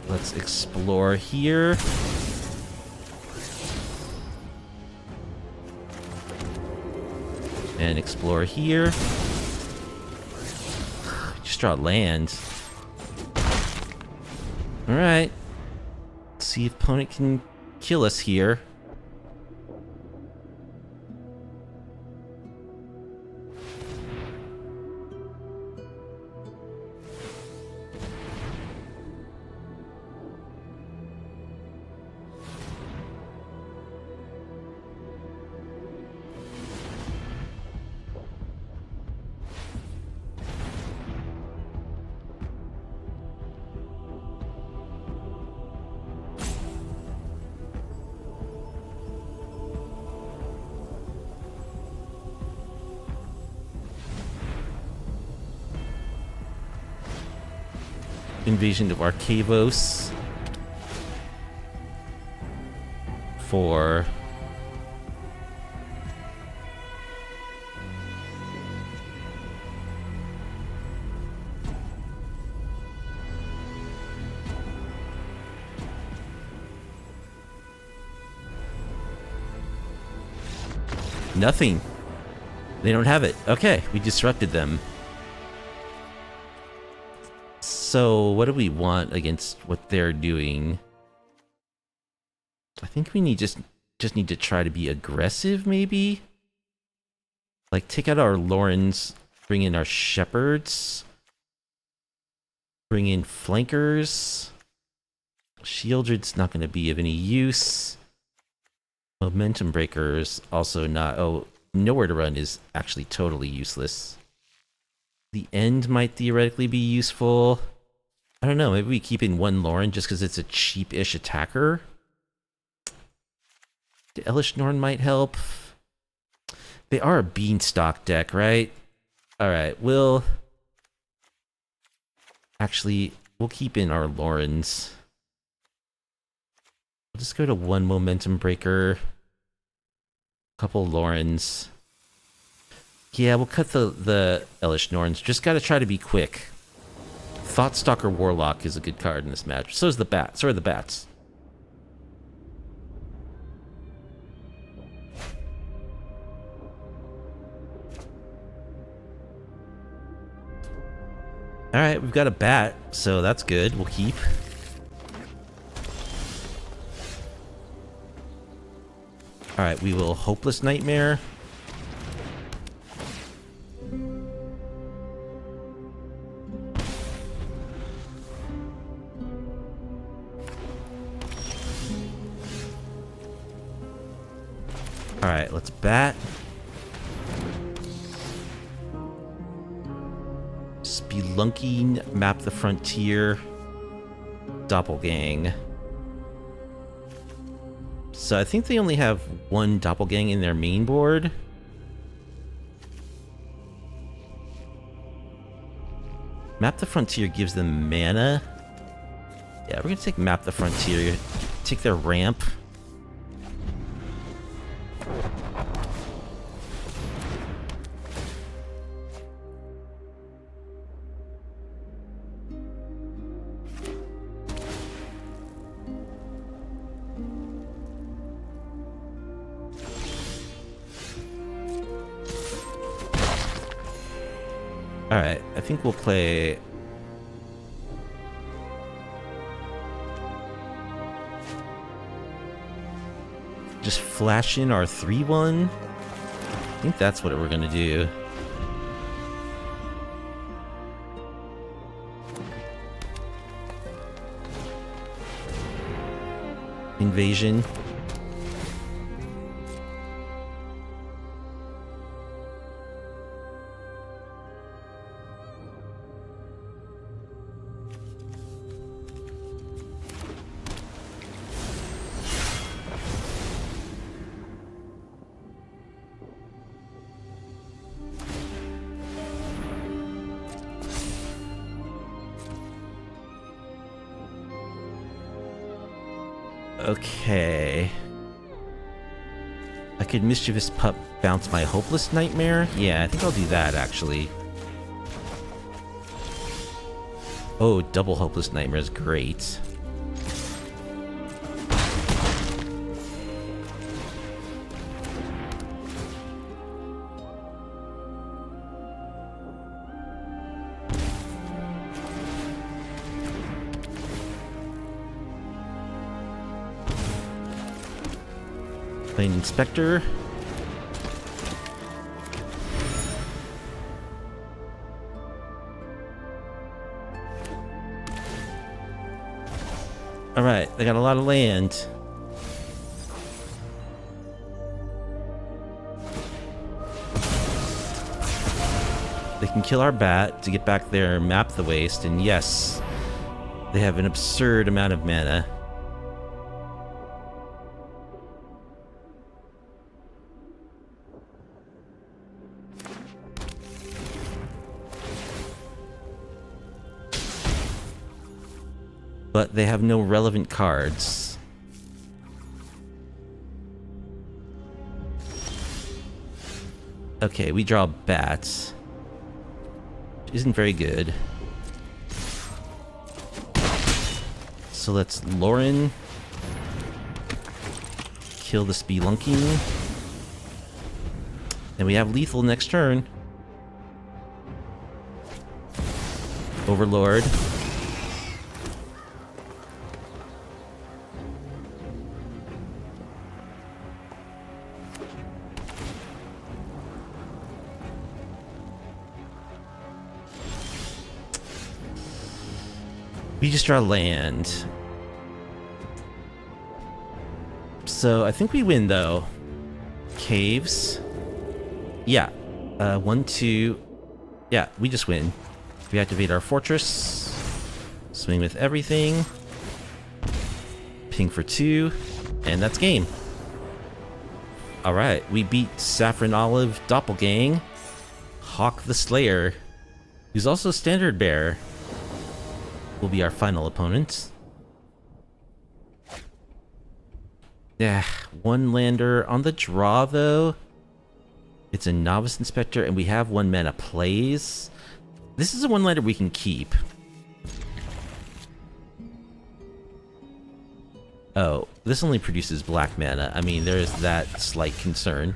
[SPEAKER 1] Let's explore here. And explore here. Just draw land. Alright. See if opponent can kill us here. Invasion of Arcavos for nothing. They don't have it. Okay, we disrupted them. So, what do we want against what they're doing? I think we need just need to try to be aggressive, maybe? Like, take out our Lorans, bring in our Shepherds, bring in Flankers. Shieldred's not going to be of any use. Momentum Breakers, also not... Oh, nowhere to run is actually totally useless. The End might theoretically be useful. I don't know, maybe we keep in one Loran just because it's a cheap-ish attacker. The Elish Norn might help. They are a Beanstalk deck, right? Alright, we'll keep in our Lorans. We'll just go to one Momentum Breaker. Couple Lorans. Yeah, we'll cut the Elish Norns. Just gotta try to be quick. Thought-Stalker Warlock is a good card in this match. So is the Bat. So are the Bats. Alright, we've got a bat, so that's good. We'll keep. Alright, we will Hopeless Nightmare. Alright, let's bat. Spelunking, Map the Frontier, Doppelgang. So I think they only have one Doppelgang in their main board. Map the Frontier gives them mana. Yeah, we're gonna take Map the Frontier, take their ramp. Alright, I think we'll play... just flash in our 3-1. I think that's what we're gonna do. Invasion. Okay. I could Mischievous Pup bounce my Hopeless Nightmare? Yeah, I think I'll do that, actually. Oh, double Hopeless Nightmare is great. Playing Inspector. Alright, they got a lot of land. They can kill our bat to get back their Map the Waste, and yes, they have an absurd amount of mana. But they have no relevant cards. Okay, we draw bats. Which isn't very good. So let's Loran. Kill the Spelunking. And we have lethal next turn. Overlord. We just draw land. So I think we win though. Caves. Yeah. 1, 2. Yeah, we just win. We activate our fortress. Swing with everything. Ping for 2. And that's game. Alright, we beat Saffron Olive Doppelgang. Hawk the Slayer, who's also Standard Bearer, will be our final opponent. Yeah, one lander on the draw though. It's a Novice Inspector and we have 1 mana plays. This is a 1 lander we can keep. Oh, this only produces black mana. I mean, there is that slight concern.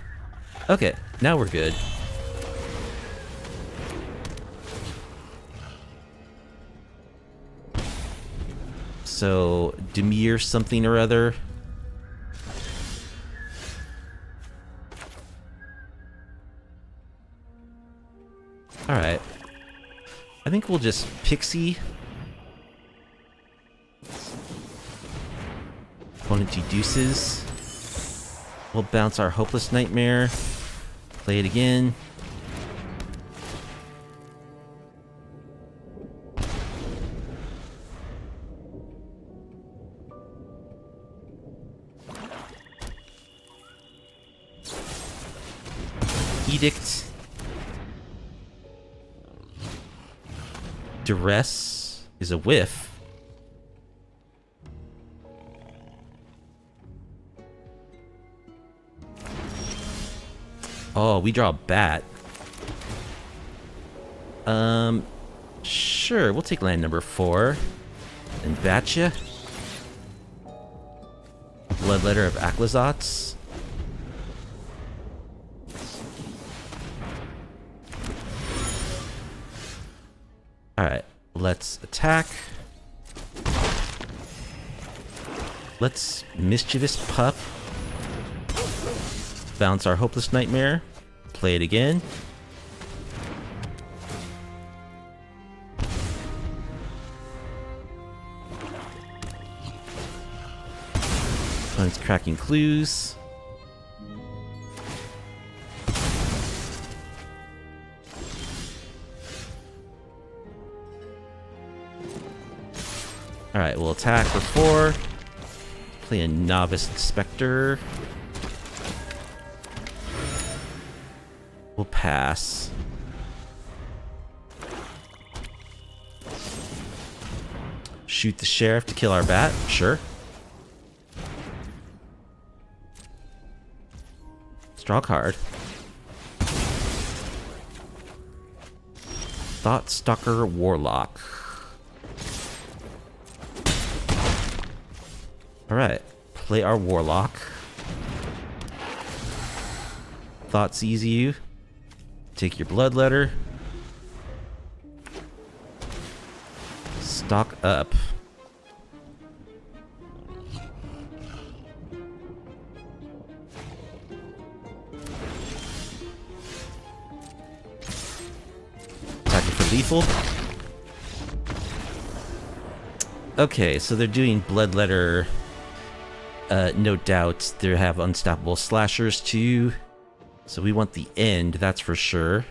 [SPEAKER 1] Okay, now we're good. So, Demir something or other. Alright. I think we'll just Pixie. Opponent deduces. We'll bounce our Hopeless Nightmare. Play it again. Edict. Duress is a whiff. Oh, we draw a bat. Sure, we'll take land number 4. And Batcha. Bloodletter of Aklazats. Alright, let's attack. Let's Mischievous Pup. Bounce our Hopeless Nightmare. Play it again. Opponent's cracking clues. Alright, we'll attack for 4. Play a Novice Inspector. We'll pass. Shoot the Sheriff to kill our bat? Sure. Draw a card. Thought-Stalker Warlock. Alright, play our Warlock. Thought sees you. Take your Bloodletter. Stock up. Attacking for lethal. Okay, so they're doing Bloodletter. No doubt they have Unstoppable Slashers too. So we want the end, that's for sure.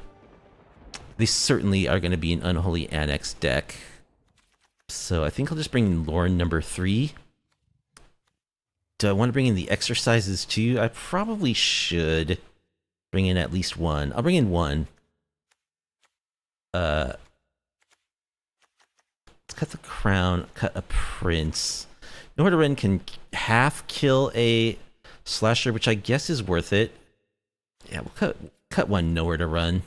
[SPEAKER 1] They certainly are going to be an Unholy Annex deck. So I think I'll just bring in Loran number 3. Do I want to bring in the Exercises too? I probably should bring in at least 1. I'll bring in 1. Let's cut the Crown, cut a Prince. Nowhere to Run can half kill a Slasher, which I guess is worth it. Yeah, we'll cut 1 Nowhere to Run.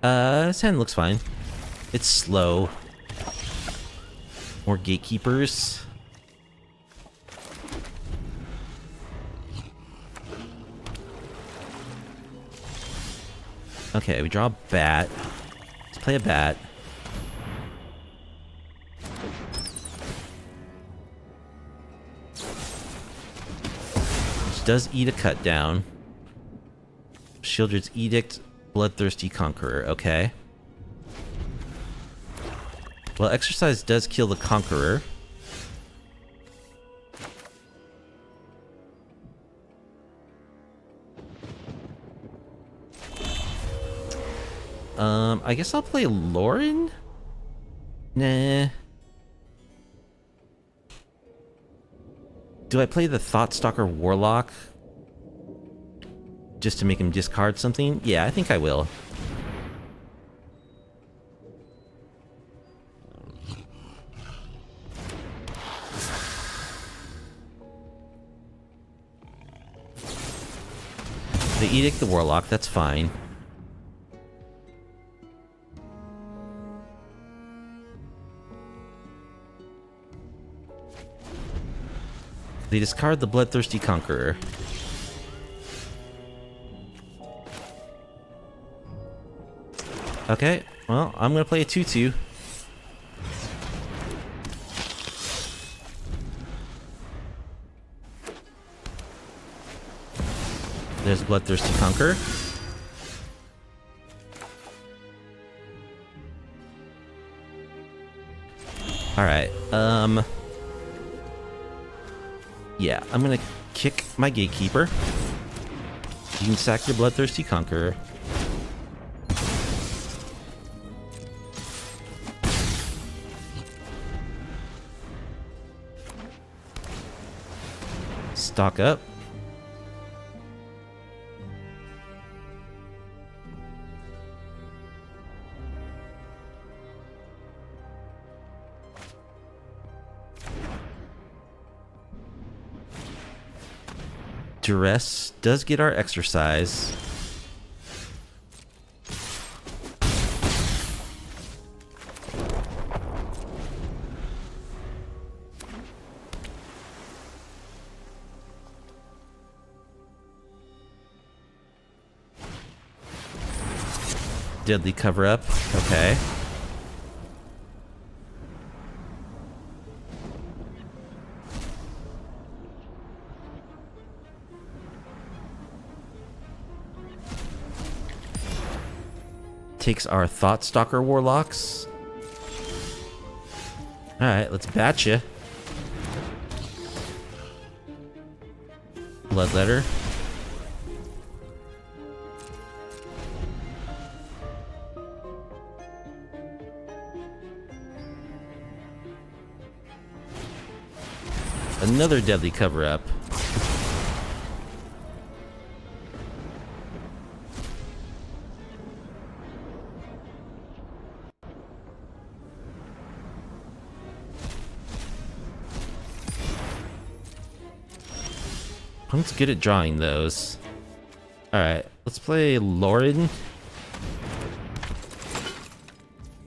[SPEAKER 1] This hand looks fine. It's slow. More Gatekeepers. Okay, we draw a bat. Let's play a bat. Which does eat a cut down. Shieldred's Edict, Bloodthirsty Conqueror, okay. Well, Exercise does kill the Conqueror. I guess I'll play Loran? Nah. Do I play the Thought-Stalker Warlock? Just to make him discard something? Yeah, I think I will. They Edict the Warlock, that's fine. They discard the Bloodthirsty Conqueror. Okay, well, I'm gonna play a 2/2. There's Bloodthirsty Conqueror. Alright, yeah, I'm gonna kick my Gatekeeper. You can sack your Bloodthirsty Conqueror. Stock up. Duress does get our exercise. Deadly cover up. Okay. Takes our Thought-Stalker Warlocks. Alright, let's batch ya. Bloodletter. Another deadly cover-up. Punk's good at drawing those. Alright, let's play Loran.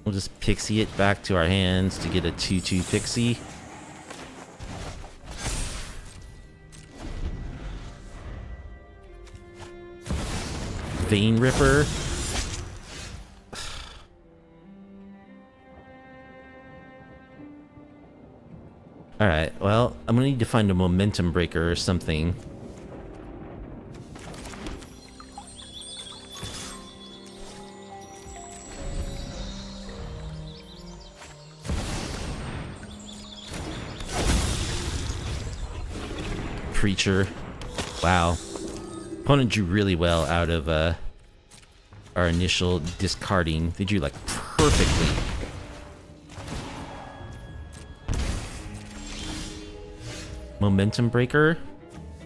[SPEAKER 1] We'll just pixie it back to our hands to get a 2/2 pixie. Vein Ripper. Alright, well, I'm gonna need to find a momentum breaker or something. Preacher. Wow. Opponent drew really well out of our initial discarding. They drew like perfectly. Momentum breaker.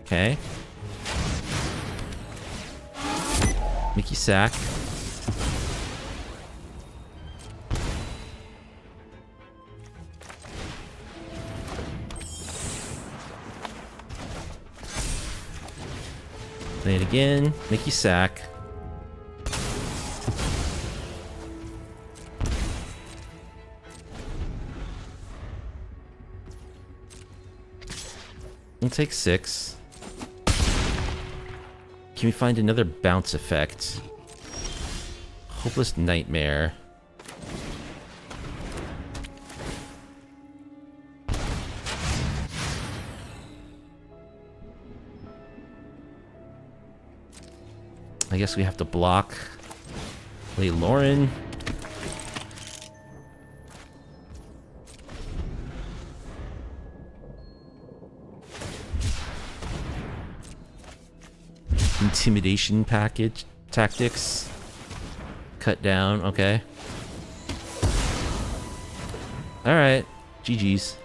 [SPEAKER 1] Okay. Mickey sack. Play it again. Mickey sack. We'll take 6. Can we find another bounce effect? Hopeless Nightmare. I guess we have to block. Play Loran. Intimidation package tactics. Cut down, okay. Alright, GG's.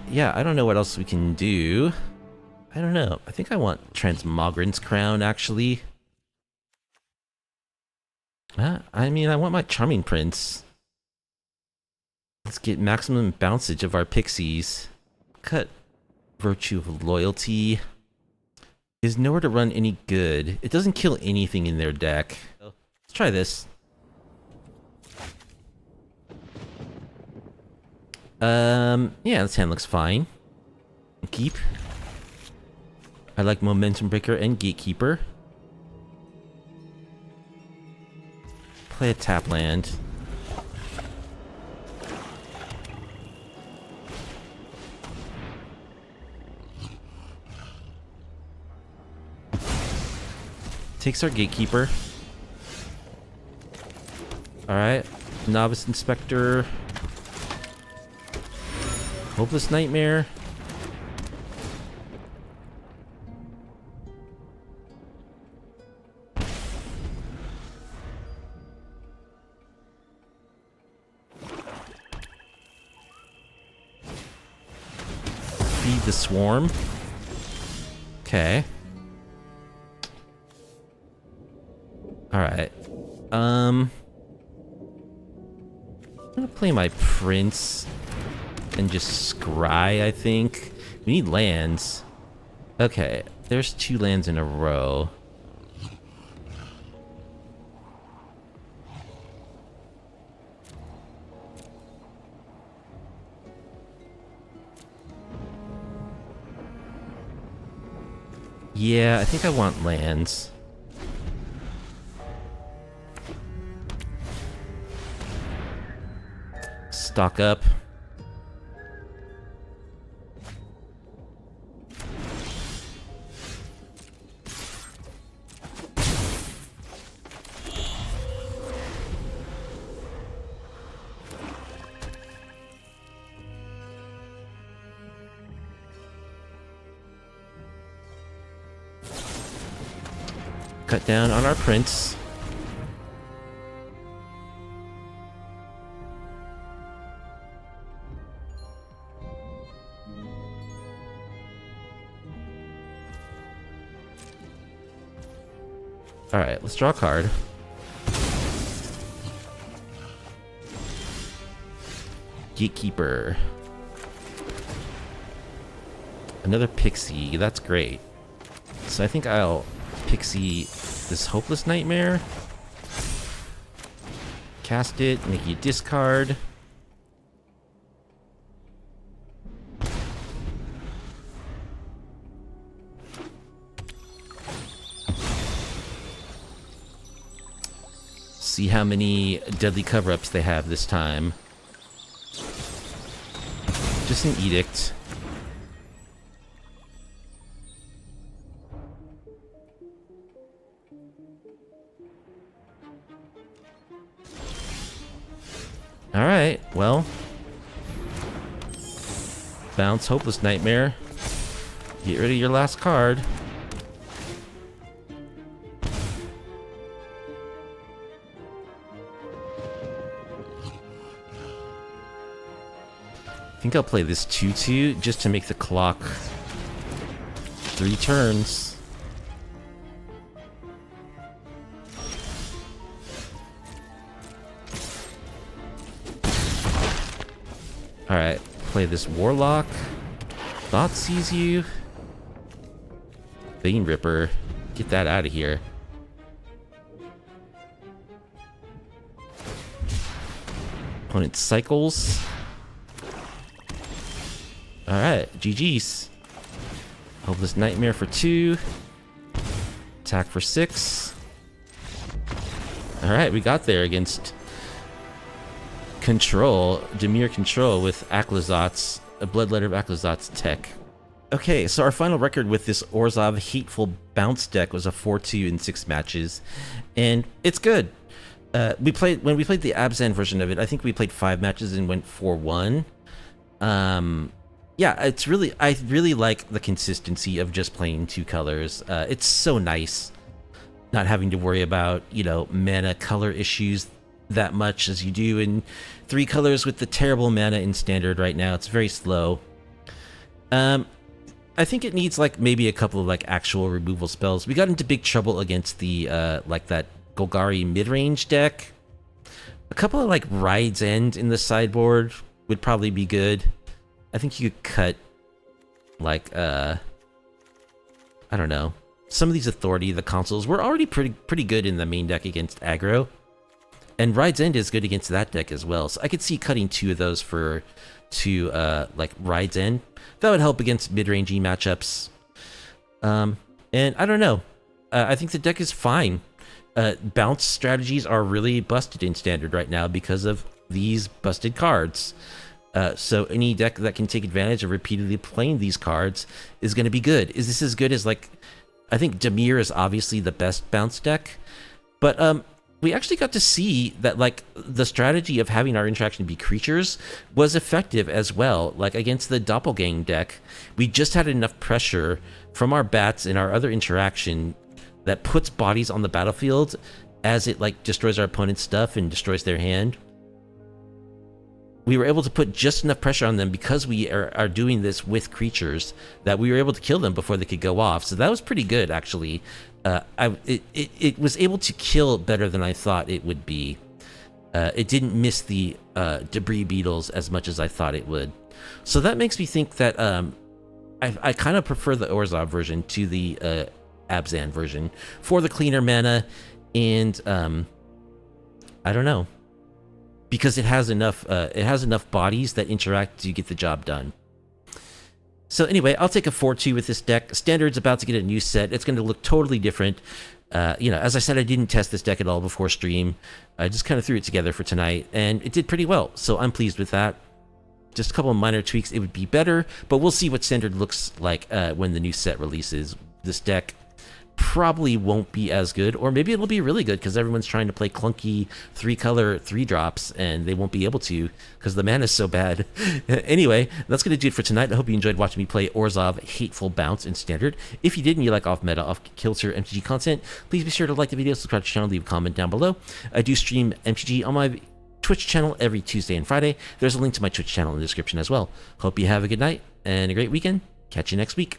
[SPEAKER 1] Yeah, I don't know what else we can do. I don't know. I think I want Transmogrant's crown, actually. I mean, I want my Charming Prince. Let's get maximum bouncage of our pixies. Cut Virtue of Loyalty. Is nowhere to run any good. It doesn't kill anything in their deck. Let's try this. Yeah, this hand looks fine. Keep. I like Momentum Breaker and Gatekeeper. Play a tap land. Takes our Gatekeeper. Alright. Novice Inspector. Hopeless Nightmare. Feed the Swarm. Okay. Alright. I'm gonna play my Prince and just scry, I think. We need lands. Okay, there's 2 lands in a row. Yeah, I think I want lands. Stock up. Cut down on our Prince. Alright, let's draw a card. Gatekeeper. Another Pixie, that's great. So I think I'll Pixie this Hopeless Nightmare. Cast it, make you discard. See how many deadly cover-ups they have this time. Just an Edict. Alright, well. Bounce Hopeless Nightmare. Get rid of your last card. I think I'll play this 2/2 just to make the clock 3 turns. Alright, play this Warlock. Thought sees you. Vein Ripper. Get that out of here. Opponent cycles. Alright, GG's. Hopeless Nightmare for 2. Attack for 6. Alright, we got there against Control, Dimir Control with Aklazot's, a Bloodletter of Aklazot's tech. Okay, so our final record with this Orzhov Hateful bounce deck was a 4-2 in 6 matches, and it's good. When we played the Abzan version of it, I think we played 5 matches and went 4-1. Yeah, I really like the consistency of just playing 2 colors. It's so nice not having to worry about, you know, mana color issues that much as you do in 3 colors with the terrible mana in Standard right now. It's very slow. I think it needs like maybe a couple of like actual removal spells. We got into big trouble against the like that Golgari midrange deck. A couple of like Ride's End in the sideboard would probably be good. I think you could cut like I don't know. Some of these Authority, the consoles were already pretty good in the main deck against aggro. And Ride's End is good against that deck as well. So I could see cutting 2 of those for 2 like Ride's End. That would help against mid-rangey matchups. And I don't know. I think the deck is fine. Bounce strategies are really busted in Standard right now because of these busted cards. So any deck that can take advantage of repeatedly playing these cards is going to be good. Is this as good as, like, I think Dimir is obviously the best bounce deck, but we actually got to see that, like, the strategy of having our interaction be creatures was effective as well. Like, against the Doppelgang deck, we just had enough pressure from our bats and our other interaction that puts bodies on the battlefield as it, like, destroys our opponent's stuff and destroys their hand. We were able to put just enough pressure on them because we are doing this with creatures that we were able to kill them before they could go off. So that was pretty good, actually. It was able to kill better than I thought it would be. It didn't miss the debris beetles as much as I thought it would. So that makes me think that I kind of prefer the Orzhov version to the Abzan version for the cleaner mana, and I don't know, because it has enough bodies that interact to get the job done. So anyway, I'll take a 4-2 with this deck. Standard's about to get a new set. It's going to look totally different. You know, as I said, I didn't test this deck at all before stream. I just kind of threw it together for tonight, and it did pretty well, so I'm pleased with that. Just a couple of minor tweaks, it would be better, but we'll see what Standard looks like when the new set releases. This deck probably won't be as good, or maybe it'll be really good because everyone's trying to play clunky 3-color 3-drops and they won't be able to because the mana is so bad. Anyway, that's going to do it for tonight. I hope you enjoyed watching me play Orzhov Hateful Bounce in Standard. If you did and you like off-meta, off-kilter MTG content, please be sure to like the video, subscribe to the channel, leave a comment down below. I do stream MTG on my Twitch channel every Tuesday and Friday. There's a link to my Twitch channel in the description as well. Hope you have a good night and a great weekend. Catch you next week.